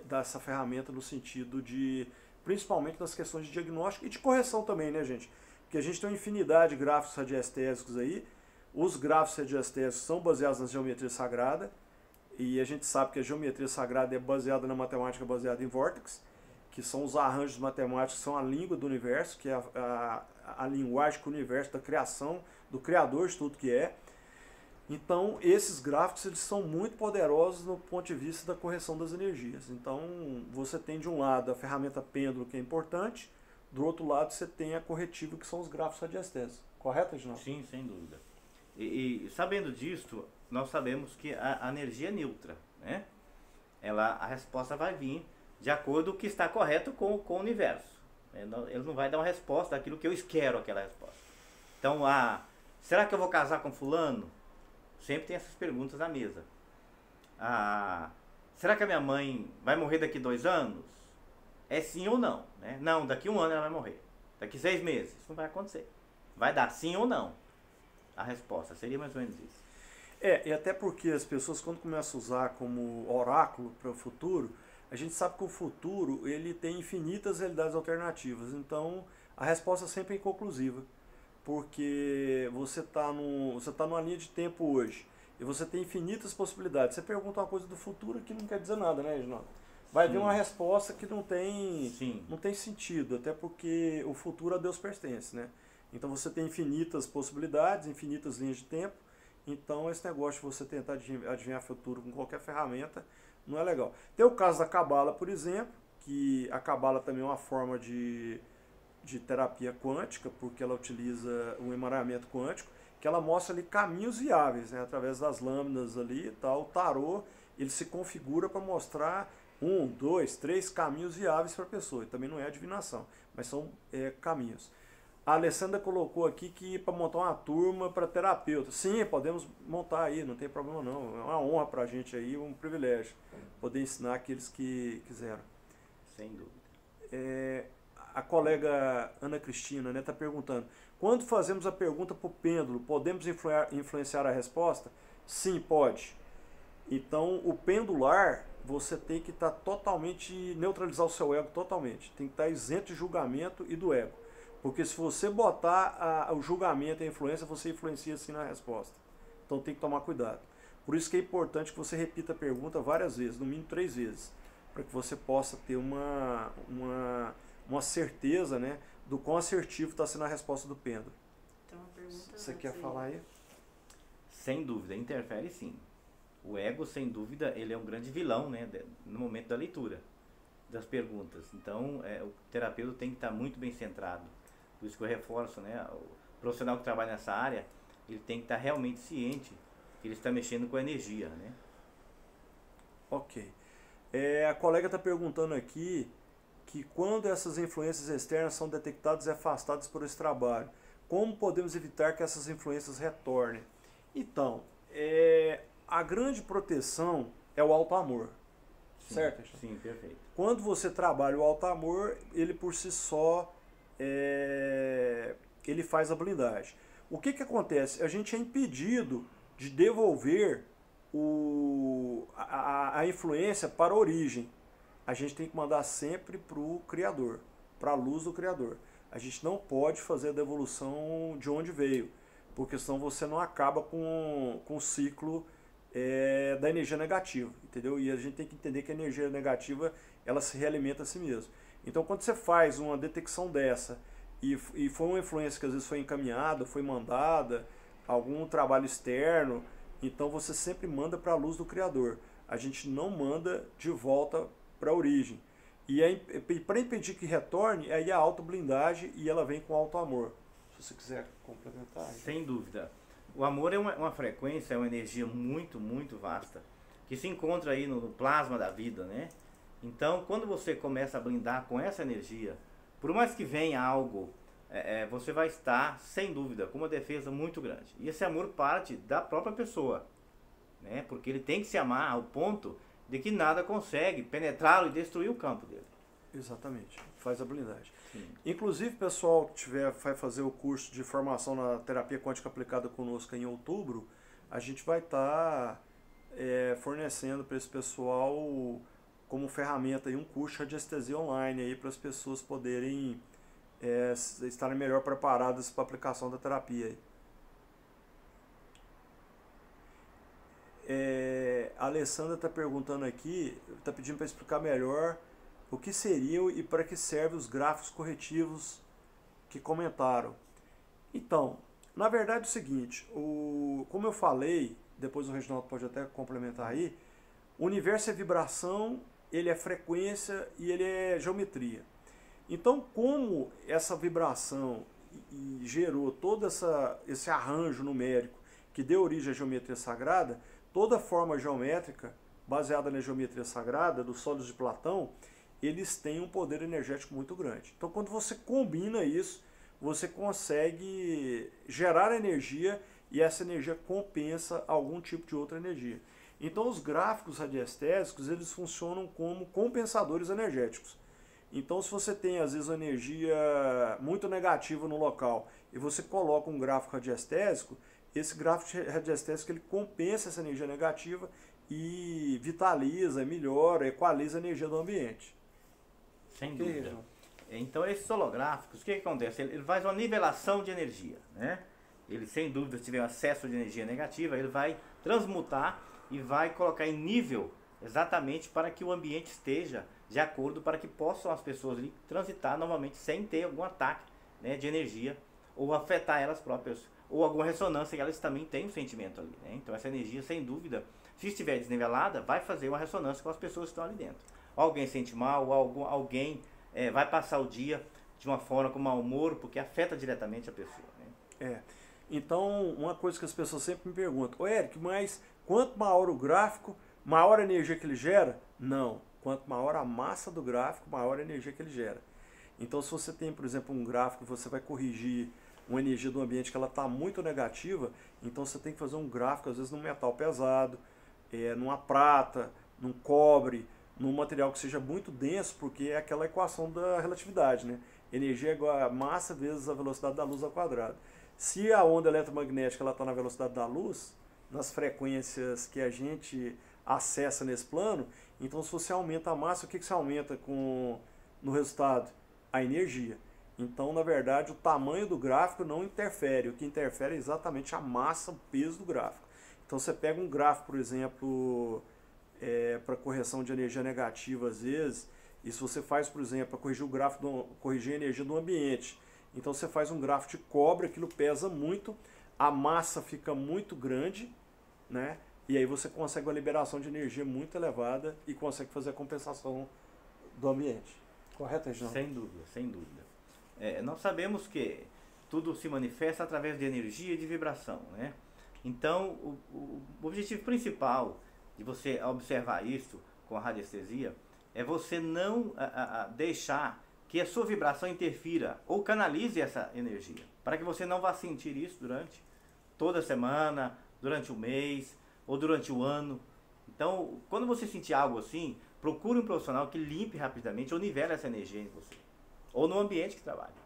dessa ferramenta no sentido de, principalmente nas questões de diagnóstico e de correção também, né, gente? Porque a gente tem uma infinidade de gráficos radiestésicos aí. Os gráficos radiestésicos são baseados na geometria sagrada, e a gente sabe que a geometria sagrada é baseada na matemática baseada em vórtices, que são os arranjos matemáticos, que são a língua do universo, que é a linguagem que o universo, da criação, do criador de tudo que é. Então, esses gráficos eles são muito poderosos no ponto de vista da correção das energias. Então, você tem de um lado a ferramenta pêndulo, que é importante, do outro lado você tem a corretiva, que são os gráficos radiestésicos. Correto, Reginaldo? Sim, sem dúvida. E sabendo disso, nós sabemos que a energia é neutra, né? A resposta vai vir de acordo com o que está correto com o universo. Ele não vai dar uma resposta daquilo que eu quero aquela resposta. Então, será que eu vou casar com fulano? Sempre tem essas perguntas na mesa. Será que a minha mãe vai morrer daqui 2 anos? É sim ou não, né? Não, daqui 1 ano ela vai morrer. Daqui 6 meses. Isso não vai acontecer. Vai dar sim ou não. A resposta seria mais ou menos isso. E até porque as pessoas, quando começam a usar como oráculo para o futuro, a gente sabe que o futuro ele tem infinitas realidades alternativas. Então, a resposta sempre é inconclusiva. Porque você está numa linha de tempo hoje e você tem infinitas possibilidades. Você pergunta uma coisa do futuro que não quer dizer nada, né, Reginaldo? Vai vir uma resposta que não tem sentido, até porque o futuro a Deus pertence, né? Então você tem infinitas possibilidades, infinitas linhas de tempo. Então esse negócio de você tentar adivinhar o futuro com qualquer ferramenta não é legal. Tem o caso da Cabala, por exemplo, que a Cabala também é uma forma de terapia quântica, porque ela utiliza um emaranhamento quântico, que ela mostra ali caminhos viáveis, né, através das lâminas ali e tal. O tarô, ele se configura para mostrar 1, 2, 3 caminhos viáveis para a pessoa. E também não é adivinação, mas são caminhos. A Alessandra colocou aqui que para montar uma turma para terapeuta. Sim, podemos montar aí, não tem problema não. É uma honra para a gente aí, um privilégio poder ensinar aqueles que quiseram. Sem dúvida. A colega Ana Cristina está perguntando, quando fazemos a pergunta para o pêndulo, podemos influenciar a resposta? Sim, pode. Então, o pendular, você tem que estar totalmente, neutralizar o seu ego totalmente. Tem que estar isento de julgamento e do ego. Porque se você botar o julgamento e a influência, você influencia sim na resposta. Então tem que tomar cuidado. Por isso que é importante que você repita a pergunta várias vezes, no mínimo 3 vezes, para que você possa ter uma certeza, né, do quão assertivo está sendo a resposta do pêndulo. Então, uma pergunta Você quer falar aí? Sem dúvida, interfere sim. O ego, sem dúvida, ele é um grande vilão, né, no momento da leitura das perguntas. Então, o terapeuta tem que estar muito bem centrado. Por isso que eu reforço, né, o profissional que trabalha nessa área, ele tem que estar realmente ciente que ele está mexendo com a energia, né? Ok. A colega está perguntando aqui que quando essas influências externas são detectadas e afastadas por esse trabalho, como podemos evitar que essas influências retornem? Então, a grande proteção é o auto-amor, certo? Sim, perfeito. Quando você trabalha o auto-amor, ele por si só, ele faz a blindagem. O que acontece? A gente é impedido de devolver a influência para a origem. A gente tem que mandar sempre para o Criador, para a luz do Criador. A gente não pode fazer a devolução de onde veio, porque senão você não acaba com o ciclo da energia negativa, entendeu? E a gente tem que entender que a energia negativa, ela se realimenta a si mesma. Então, quando você faz uma detecção dessa, e foi uma influência que às vezes foi encaminhada, foi mandada, algum trabalho externo, então você sempre manda para a luz do Criador. A gente não manda de volta para a origem. E para impedir que retorne, aí a autoblindagem e ela vem com auto-amor. Se você quiser complementar. Sem dúvida. O amor é uma frequência, é uma energia muito, muito vasta, que se encontra aí no plasma da vida, né? Então, quando você começa a blindar com essa energia, por mais que venha algo, você vai estar, sem dúvida, com uma defesa muito grande. E esse amor parte da própria pessoa, né? Porque ele tem que se amar ao ponto de que nada consegue penetrá-lo e destruir o campo dele. Exatamente, faz a blindagem. Sim. Inclusive, pessoal que vai fazer o curso de formação na terapia quântica aplicada conosco em outubro, a gente vai estar fornecendo para esse pessoal como ferramenta aí, um curso de radiestesia online aí para as pessoas poderem estarem melhor preparadas para a aplicação da terapia aí. A Alessandra está perguntando aqui, está pedindo para explicar melhor o que seriam e para que servem os gráficos corretivos que comentaram. Então, na verdade é o seguinte, como eu falei, depois o Reginaldo pode até complementar aí, o universo é vibração, ele é frequência e ele é geometria. Então, como essa vibração gerou todo esse arranjo numérico que deu origem à geometria sagrada, toda forma geométrica baseada na geometria sagrada, dos sólidos de Platão, eles têm um poder energético muito grande. Então, quando você combina isso, você consegue gerar energia e essa energia compensa algum tipo de outra energia. Então, os gráficos radiestésicos, eles funcionam como compensadores energéticos. Então, se você tem, às vezes, uma energia muito negativa no local e você coloca um gráfico radiestésico, esse gráfico radiestésico ele compensa essa energia negativa e vitaliza, melhora, equaliza a energia do ambiente. Sem dúvida. Então, esses holográficos, o que acontece? Ele faz uma nivelação de energia, né? Ele, sem dúvida, se tiver acesso de energia negativa, ele vai transmutar e vai colocar em nível exatamente para que o ambiente esteja de acordo, para que possam as pessoas ali transitar novamente sem ter algum ataque, né, de energia ou afetar elas próprias, ou alguma ressonância que elas também têm um sentimento ali, né? Então essa energia, sem dúvida, se estiver desnivelada, vai fazer uma ressonância com as pessoas que estão ali dentro. Alguém sente mal, alguém vai passar o dia de uma forma com mau humor, porque afeta diretamente a pessoa, né? Então, uma coisa que as pessoas sempre me perguntam, ô Eric, mas quanto maior o gráfico, maior a energia que ele gera? Não. Quanto maior a massa do gráfico, maior a energia que ele gera. Então, se você tem, por exemplo, um gráfico, você vai corrigir uma energia do ambiente que ela está muito negativa, então você tem que fazer um gráfico, às vezes, num metal pesado, numa prata, num cobre, num material que seja muito denso, porque é aquela equação da relatividade, né? Energia é igual a massa vezes a velocidade da luz ao quadrado. Se a onda eletromagnética está na velocidade da luz, nas frequências que a gente acessa nesse plano, então se você aumenta a massa, o que você aumenta no resultado? A energia. Então, na verdade, o tamanho do gráfico não interfere. O que interfere é exatamente a massa, o peso do gráfico. Então, você pega um gráfico, por exemplo, para correção de energia negativa, às vezes, e se você faz, por exemplo, para corrigir o gráfico, corrigir a energia do ambiente. Então, você faz um gráfico de cobre, aquilo pesa muito, a massa fica muito grande, né? E aí você consegue uma liberação de energia muito elevada e consegue fazer a compensação do ambiente. Correto, Reginaldo? Sem dúvida, sem dúvida. Nós sabemos que tudo se manifesta através de energia e de vibração, né? Então, o objetivo principal de você observar isso com a radiestesia é você não deixar que a sua vibração interfira ou canalize essa energia, para que você não vá sentir isso durante toda a semana, durante o mês ou durante o ano. Então, quando você sentir algo assim, procure um profissional que limpe rapidamente ou nivele essa energia em você, ou no ambiente que trabalha.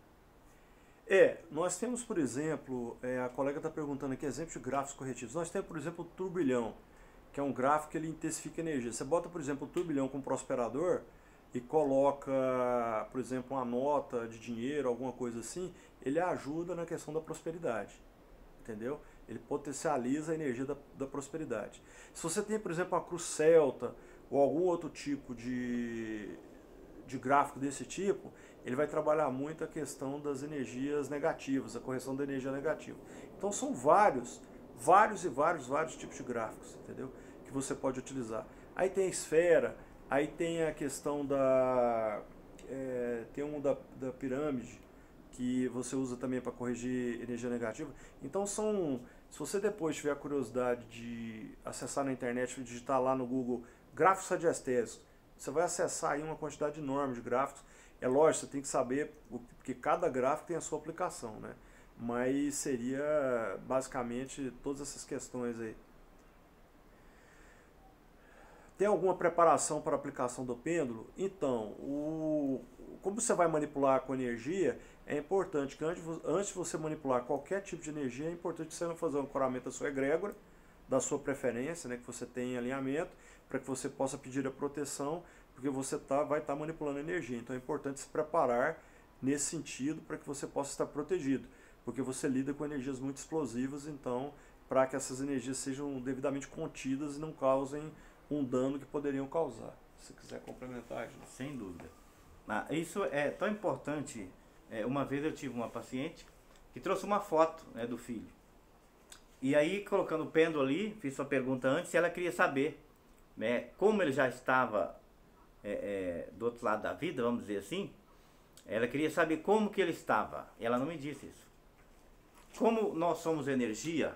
Nós temos, por exemplo, a colega está perguntando aqui exemplos de gráficos corretivos. Nós temos, por exemplo, o turbilhão, que é um gráfico que ele intensifica a energia. Você bota, por exemplo, o turbilhão com um prosperador e coloca, por exemplo, uma nota de dinheiro, alguma coisa assim, ele ajuda na questão da prosperidade, entendeu? Ele potencializa a energia da prosperidade. Se você tem, por exemplo, uma cruz celta ou algum outro tipo de gráfico desse tipo, ele vai trabalhar muito a questão das energias negativas, a correção da energia negativa. Então são vários tipos de gráficos, entendeu? Que você pode utilizar. Aí tem a esfera, aí tem a questão tem um da pirâmide, que você usa também para corrigir energia negativa. Então se você depois tiver a curiosidade de acessar na internet, digitar lá no Google gráficos radiestésicos, você vai acessar aí uma quantidade enorme de gráficos. É lógico, você tem que saber, porque cada gráfico tem a sua aplicação, né? Mas seria basicamente todas essas questões aí. Tem alguma preparação para a aplicação do pêndulo? Então, como você vai manipular com energia, é importante que antes de você manipular qualquer tipo de energia, é importante você fazer um ancoramento da sua egrégora, da sua preferência, né, que você tem em alinhamento, para que você possa pedir a proteção, porque você vai estar manipulando energia. Então é importante se preparar nesse sentido para que você possa estar protegido, porque você lida com energias muito explosivas, então para que essas energias sejam devidamente contidas e não causem um dano que poderiam causar. Se quiser complementar, gente. Sem dúvida. Isso é tão importante. Uma vez eu tive uma paciente que trouxe uma foto, né, do filho. E aí, colocando o pêndulo ali, fiz sua pergunta antes, e ela queria saber, né, como ele já estava do outro lado da vida, vamos dizer assim. Ela queria saber como que ele estava. Ela não me disse isso. Como nós somos energia,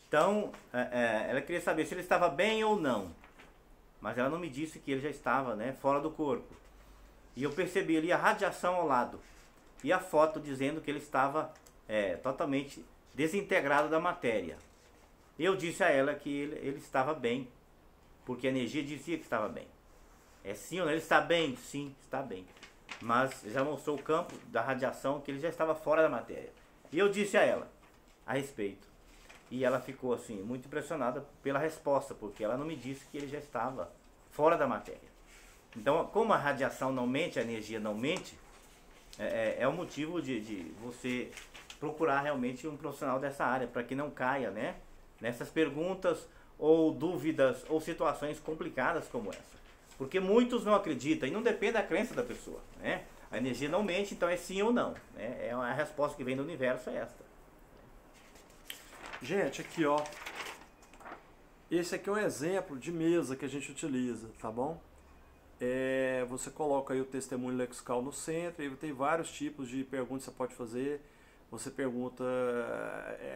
então ela queria saber se ele estava bem ou não. Mas ela não me disse que ele já estava, né, fora do corpo. E eu percebi ali a radiação ao lado. E a foto dizendo que ele estava totalmente desintegrado da matéria. Eu disse a ela que ele estava bem, porque a energia dizia que estava bem. Sim ou não? Ele está bem? Sim, está bem. Mas já mostrou o campo da radiação, que ele já estava fora da matéria. E eu disse a ela a respeito. E ela ficou assim, muito impressionada pela resposta, porque ela não me disse que ele já estava fora da matéria. Então, como a radiação não mente, a energia não mente, é o motivo de você procurar realmente um profissional dessa área, para que não caia, né, nessas perguntas ou dúvidas ou situações complicadas como essa. Porque muitos não acreditam, e não depende da crença da pessoa, né? A energia não mente, então é sim ou não, né? A resposta que vem do universo é esta. Gente, aqui ó, esse aqui é um exemplo de mesa que a gente utiliza, tá bom? Você coloca aí o testemunho lexical no centro, e tem vários tipos de perguntas que você pode fazer. Você pergunta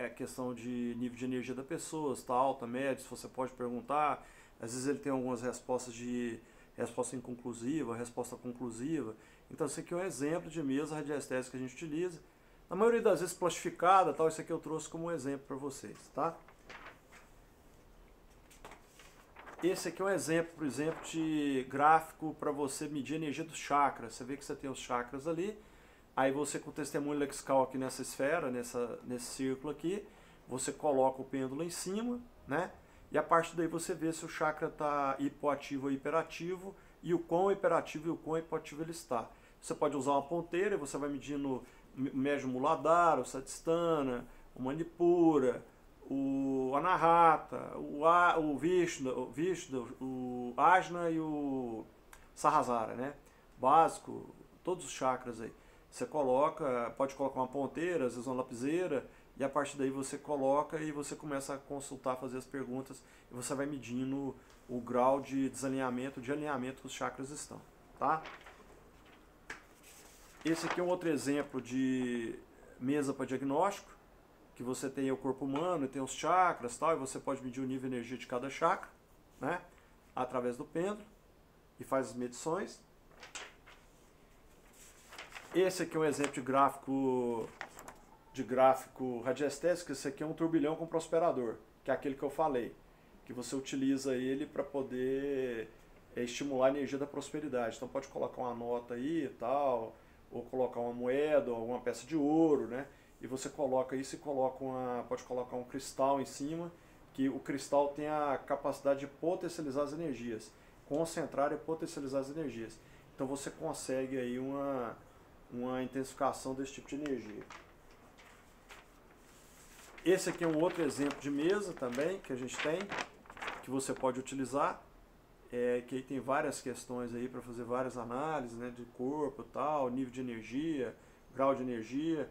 a questão de nível de energia da pessoa, está alta, média, se você pode perguntar. Às vezes ele tem algumas respostas de resposta inconclusiva, resposta conclusiva. Então esse aqui é um exemplo de mesa radiestésica que a gente utiliza. Na maioria das vezes plastificada, tal, isso aqui eu trouxe como um exemplo para vocês, tá? Esse aqui é um exemplo, por exemplo, de gráfico para você medir a energia dos chakras. Você vê que você tem os chakras ali, aí você com o testemunho lexical aqui nessa esfera, nesse círculo aqui, você coloca o pêndulo em cima, né? E a partir daí você vê se o chakra está hipoativo ou hiperativo, e o quão hiperativo e o quão hipoativo ele está. Você pode usar uma ponteira e você vai medindo, mede o Muladhara, o Satistana, o Manipura, o Anahata, o Vishnu, o Ajna e o Sahasrara, né? Básico, todos os chakras aí. Você coloca, pode colocar uma ponteira, às vezes uma lapiseira, e a partir daí você coloca e você começa a consultar, fazer as perguntas, e você vai medindo o grau de desalinhamento, de alinhamento que os chakras estão, tá? Esse aqui é um outro exemplo de mesa para diagnóstico, que você tem o corpo humano e tem os chakras, tal, e você pode medir o nível de energia de cada chakra, né? Através do pêndulo, e faz as medições. Esse aqui é um exemplo de gráfico radiestésico. Esse aqui é um turbilhão com prosperador, que é aquele que eu falei, que você utiliza ele para poder estimular a energia da prosperidade. Então pode colocar uma nota aí e tal, ou colocar uma moeda, ou alguma peça de ouro, né? E você coloca isso e pode colocar um cristal em cima, que o cristal tem a capacidade de potencializar as energias, concentrar e potencializar as energias. Então você consegue aí uma intensificação desse tipo de energia. Esse aqui é um outro exemplo de mesa também que a gente tem, que você pode utilizar, que aí tem várias questões aí para fazer várias análises, né, de corpo e tal, nível de energia, grau de energia.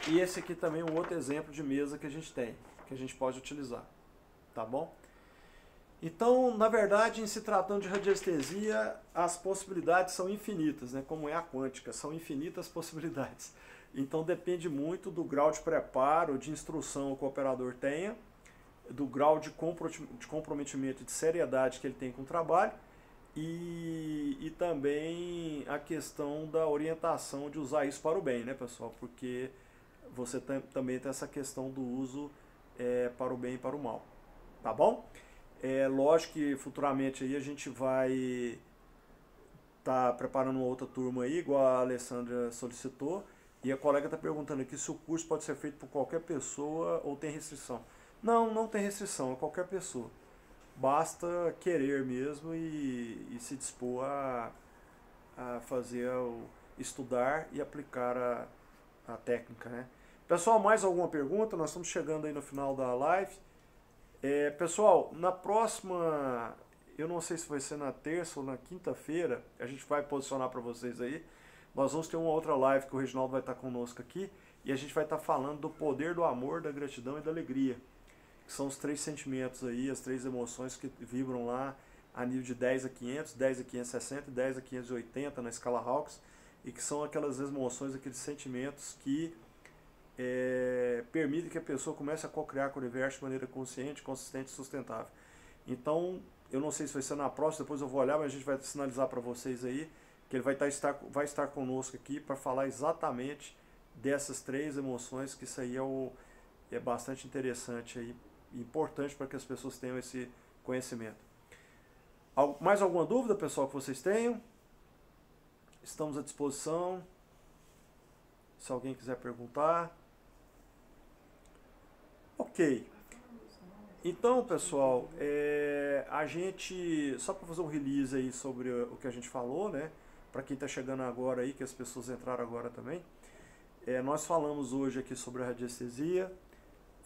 E esse aqui também é um outro exemplo de mesa que a gente tem, que a gente pode utilizar, tá bom? Então, na verdade, em se tratando de radiestesia, as possibilidades são infinitas, né? Como é a quântica, são infinitas possibilidades. Então depende muito do grau de preparo, de instrução que o operador tenha, do grau de comprometimento, de seriedade que ele tem com o trabalho, e também a questão da orientação de usar isso para o bem, né, pessoal? Porque você também tem essa questão do uso para o bem e para o mal, tá bom? Lógico que futuramente aí a gente vai estar preparando uma outra turma aí, igual a Alessandra solicitou, e a colega está perguntando aqui se o curso pode ser feito por qualquer pessoa ou tem restrição. Não, não tem restrição, é qualquer pessoa. Basta querer mesmo e se dispor a fazer, estudar e aplicar a técnica, né? Pessoal, mais alguma pergunta? Nós estamos chegando aí no final da live. Pessoal, na próxima, eu não sei se vai ser na terça ou na quinta-feira, a gente vai posicionar para vocês aí. Nós vamos ter uma outra live que o Reginaldo vai estar conosco aqui, e a gente vai estar falando do poder do amor, da gratidão e da alegria, que são os 3 sentimentos aí, as 3 emoções que vibram lá a nível de 10 a 500, 10 a 560 e 10 a 580 na escala Hawkes, e que são aquelas emoções, aqueles sentimentos que permitem que a pessoa comece a co-criar com o universo de maneira consciente, consistente e sustentável. Então, eu não sei se vai ser na próxima, depois eu vou olhar, mas a gente vai sinalizar para vocês aí, que ele vai estar conosco aqui para falar exatamente dessas 3 emoções, que isso aí é bastante interessante aí, importante para que as pessoas tenham esse conhecimento. Mais alguma dúvida, pessoal, que vocês tenham? Estamos à disposição. Se alguém quiser perguntar. Ok. Então, pessoal, a gente, só para fazer um release aí sobre o que a gente falou, né? Para quem está chegando agora aí, que as pessoas entraram agora também. Nós falamos hoje aqui sobre a radiestesia,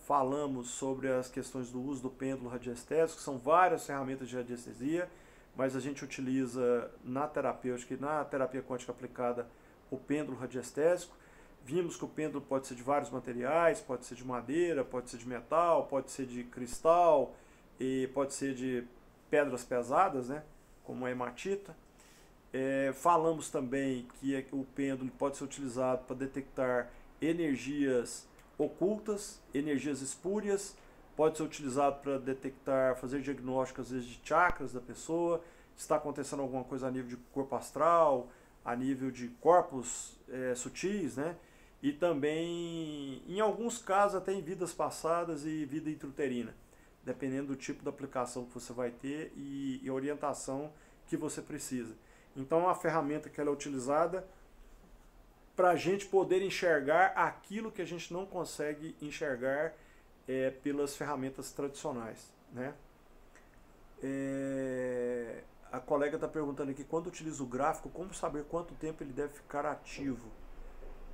falamos sobre as questões do uso do pêndulo radiestésico, são várias ferramentas de radiestesia, mas a gente utiliza na terapêutica e na terapia quântica aplicada o pêndulo radiestésico. Vimos que o pêndulo pode ser de vários materiais, pode ser de madeira, pode ser de metal, pode ser de cristal, e pode ser de pedras pesadas, né, como a hematita. Falamos também que o pêndulo pode ser utilizado para detectar energias ocultas, energias espúrias, pode ser utilizado para detectar, fazer diagnóstico às vezes de chakras da pessoa, se está acontecendo alguma coisa a nível de corpo astral, a nível de corpos sutis, né? E também, em alguns casos, até em vidas passadas e vida intrauterina, dependendo do tipo de aplicação que você vai ter e orientação que você precisa. Então é uma ferramenta que ela é utilizada para a gente poder enxergar aquilo que a gente não consegue enxergar pelas ferramentas tradicionais, né? A colega está perguntando aqui, quando utiliza o gráfico, como saber quanto tempo ele deve ficar ativo?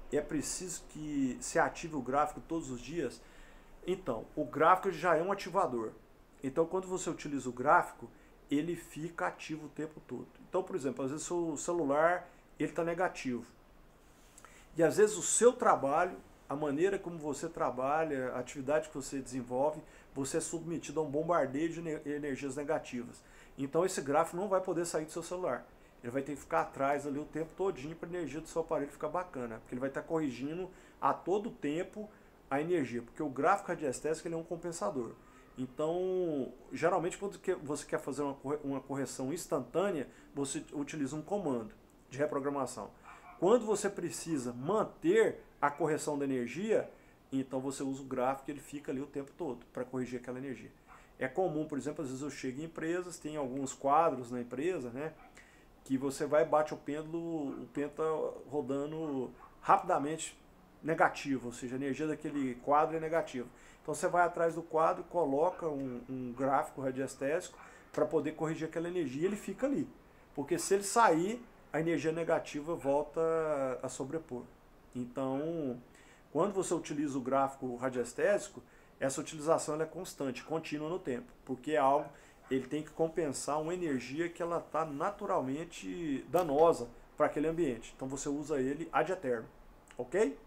É preciso que se ative o gráfico todos os dias? Então, o gráfico já é um ativador. Então, quando você utiliza o gráfico, ele fica ativo o tempo todo. Então, por exemplo, às vezes o celular está negativo. E às vezes o seu trabalho, a maneira como você trabalha, a atividade que você desenvolve, você é submetido a um bombardeio de energias negativas. Então esse gráfico não vai poder sair do seu celular. Ele vai ter que ficar atrás ali o tempo todinho para a energia do seu aparelho ficar bacana. Porque ele vai estar corrigindo a todo tempo a energia. Porque o gráfico radiestésico ele é um compensador. Então, geralmente quando você quer fazer uma correção instantânea, você utiliza um comando de reprogramação. Quando você precisa manter a correção da energia, então você usa o gráfico e ele fica ali o tempo todo para corrigir aquela energia. É comum, por exemplo, às vezes eu chego em empresas, tem alguns quadros na empresa, né, que você vai e bate o pêndulo está rodando rapidamente negativo, ou seja, a energia daquele quadro é negativa. Então você vai atrás do quadro, coloca um gráfico radiestésico para poder corrigir aquela energia e ele fica ali. Porque se ele sair, a energia negativa volta a sobrepor. Então, quando você utiliza o gráfico radiestésico, essa utilização ela é constante, contínua no tempo, porque é algo, ele tem que compensar uma energia que ela está naturalmente danosa para aquele ambiente. Então você usa ele ad eterno, ok?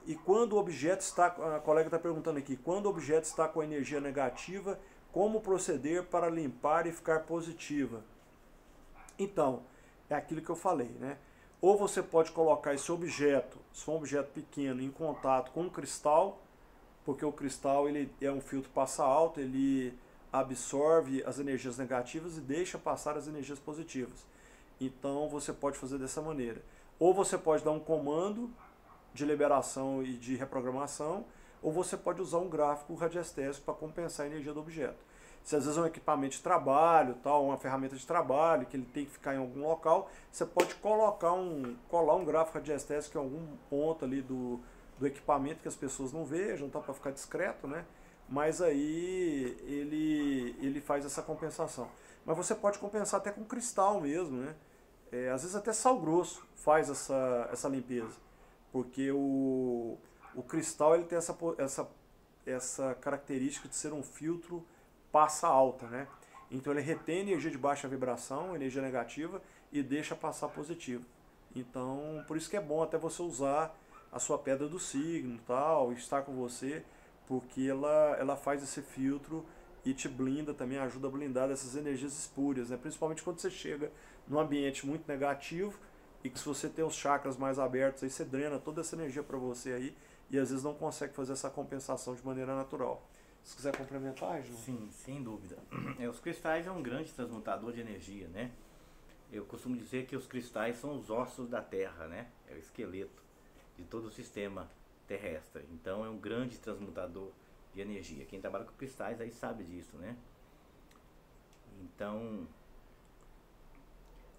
E quando o objeto está, a colega está perguntando aqui, quando o objeto está com energia negativa, como proceder para limpar e ficar positiva? Então, é aquilo que eu falei, né? Ou você pode colocar esse objeto, se for um objeto pequeno, em contato com um cristal, porque o cristal ele é um filtro passa alto, ele absorve as energias negativas e deixa passar as energias positivas. Então você pode fazer dessa maneira. Ou você pode dar um comando de liberação e de reprogramação, ou você pode usar um gráfico radiestésico para compensar a energia do objeto. Se às vezes é um equipamento de trabalho, tal, uma ferramenta de trabalho, que ele tem que ficar em algum local, você pode colar um gráfico radiestésico em algum ponto ali do equipamento que as pessoas não vejam, tá, para ficar discreto, né? Mas aí ele faz essa compensação. Mas você pode compensar até com cristal mesmo, né? Às vezes até sal grosso faz essa limpeza, porque o cristal ele tem essa característica de ser um filtro passa alta, né? Então ele retém energia de baixa vibração, energia negativa, e deixa passar positiva. Então, por isso que é bom até você usar a sua pedra do signo, tal, estar com você, porque ela faz esse filtro e te blinda, também ajuda a blindar dessas energias espúrias, né? Principalmente quando você chega num ambiente muito negativo e que se você tem os chakras mais abertos, aí você drena toda essa energia para você aí e às vezes não consegue fazer essa compensação de maneira natural. Se quiser complementar, João? Sim, sem dúvida. Os cristais é um grande transmutador de energia, né? Eu costumo dizer que os cristais são os ossos da Terra, né? É o esqueleto de todo o sistema terrestre. Então é um grande transmutador de energia. Quem trabalha com cristais aí sabe disso, né? Então,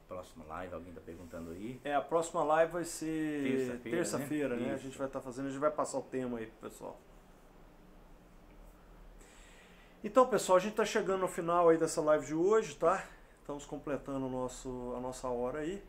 próxima live, alguém está perguntando aí? A próxima live vai ser terça-feira, né? A Isso. gente vai estar fazendo, a gente vai passar o tema aí pro pessoal. Então, pessoal, a gente está chegando no final aí dessa live de hoje, tá? Estamos completando a nossa hora aí.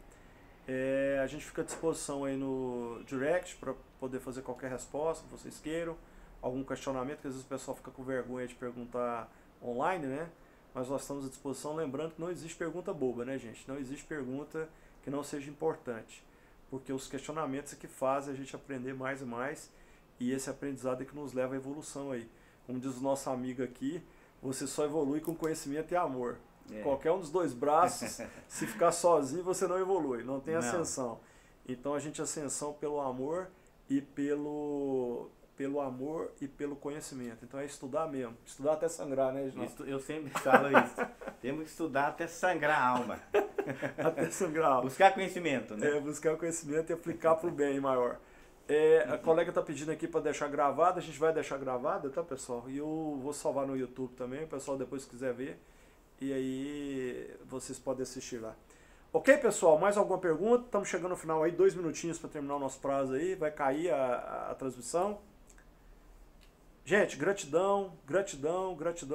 A gente fica à disposição aí no direct para poder fazer qualquer resposta que vocês queiram. Algum questionamento, que às vezes o pessoal fica com vergonha de perguntar online, né? Mas nós estamos à disposição, lembrando que não existe pergunta boba, né, gente? Não existe pergunta que não seja importante. Porque os questionamentos é que fazem a gente aprender mais e mais. E esse aprendizado é que nos leva à evolução aí. Como diz o nosso amigo aqui, você só evolui com conhecimento e amor. Qualquer um dos dois braços, se ficar sozinho, você não evolui, não tem ascensão. Então a gente ascensão pelo amor e pelo amor e pelo conhecimento. Então é estudar mesmo, estudar até sangrar, né, João? Eu sempre falo isso. Temos que estudar até sangrar a alma. Até sangrar a alma. Buscar conhecimento, né? Buscar o conhecimento e aplicar para o bem maior. A colega está pedindo aqui para deixar gravado, a gente vai deixar gravado, tá, pessoal? E eu vou salvar no YouTube também, o pessoal depois quiser ver. E aí vocês podem assistir lá. Ok, pessoal? Mais alguma pergunta? Estamos chegando no final aí, 2 minutinhos para terminar o nosso prazo aí. Vai cair a transmissão. Gente, gratidão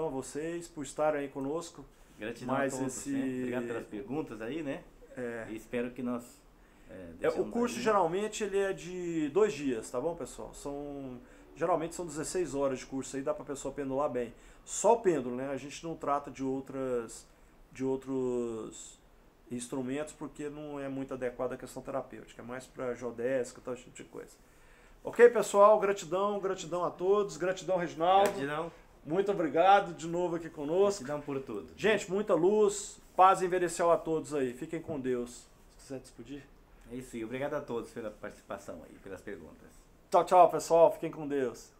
a vocês por estarem aí conosco. Gratidão a todos, né? Obrigado pelas perguntas aí, né? E espero que nós... o curso geralmente ele é de 2 dias, tá bom, pessoal? Geralmente são 16 horas de curso aí, dá pra pessoa pendular bem. Só o pêndulo, né? A gente não trata de outros instrumentos porque não é muito adequado à questão terapêutica, é mais para geodésica e tal, esse tipo de coisa. Ok, pessoal? Gratidão a todos. Gratidão, Reginaldo. Gratidão. Muito obrigado de novo aqui conosco. Gratidão por tudo. Gente, muita luz, paz envelheceu a todos aí. Fiquem com Deus. Se quiser despedir. É isso aí. Obrigado a todos pela participação aí, pelas perguntas. Tchau, tchau, pessoal. Fiquem com Deus.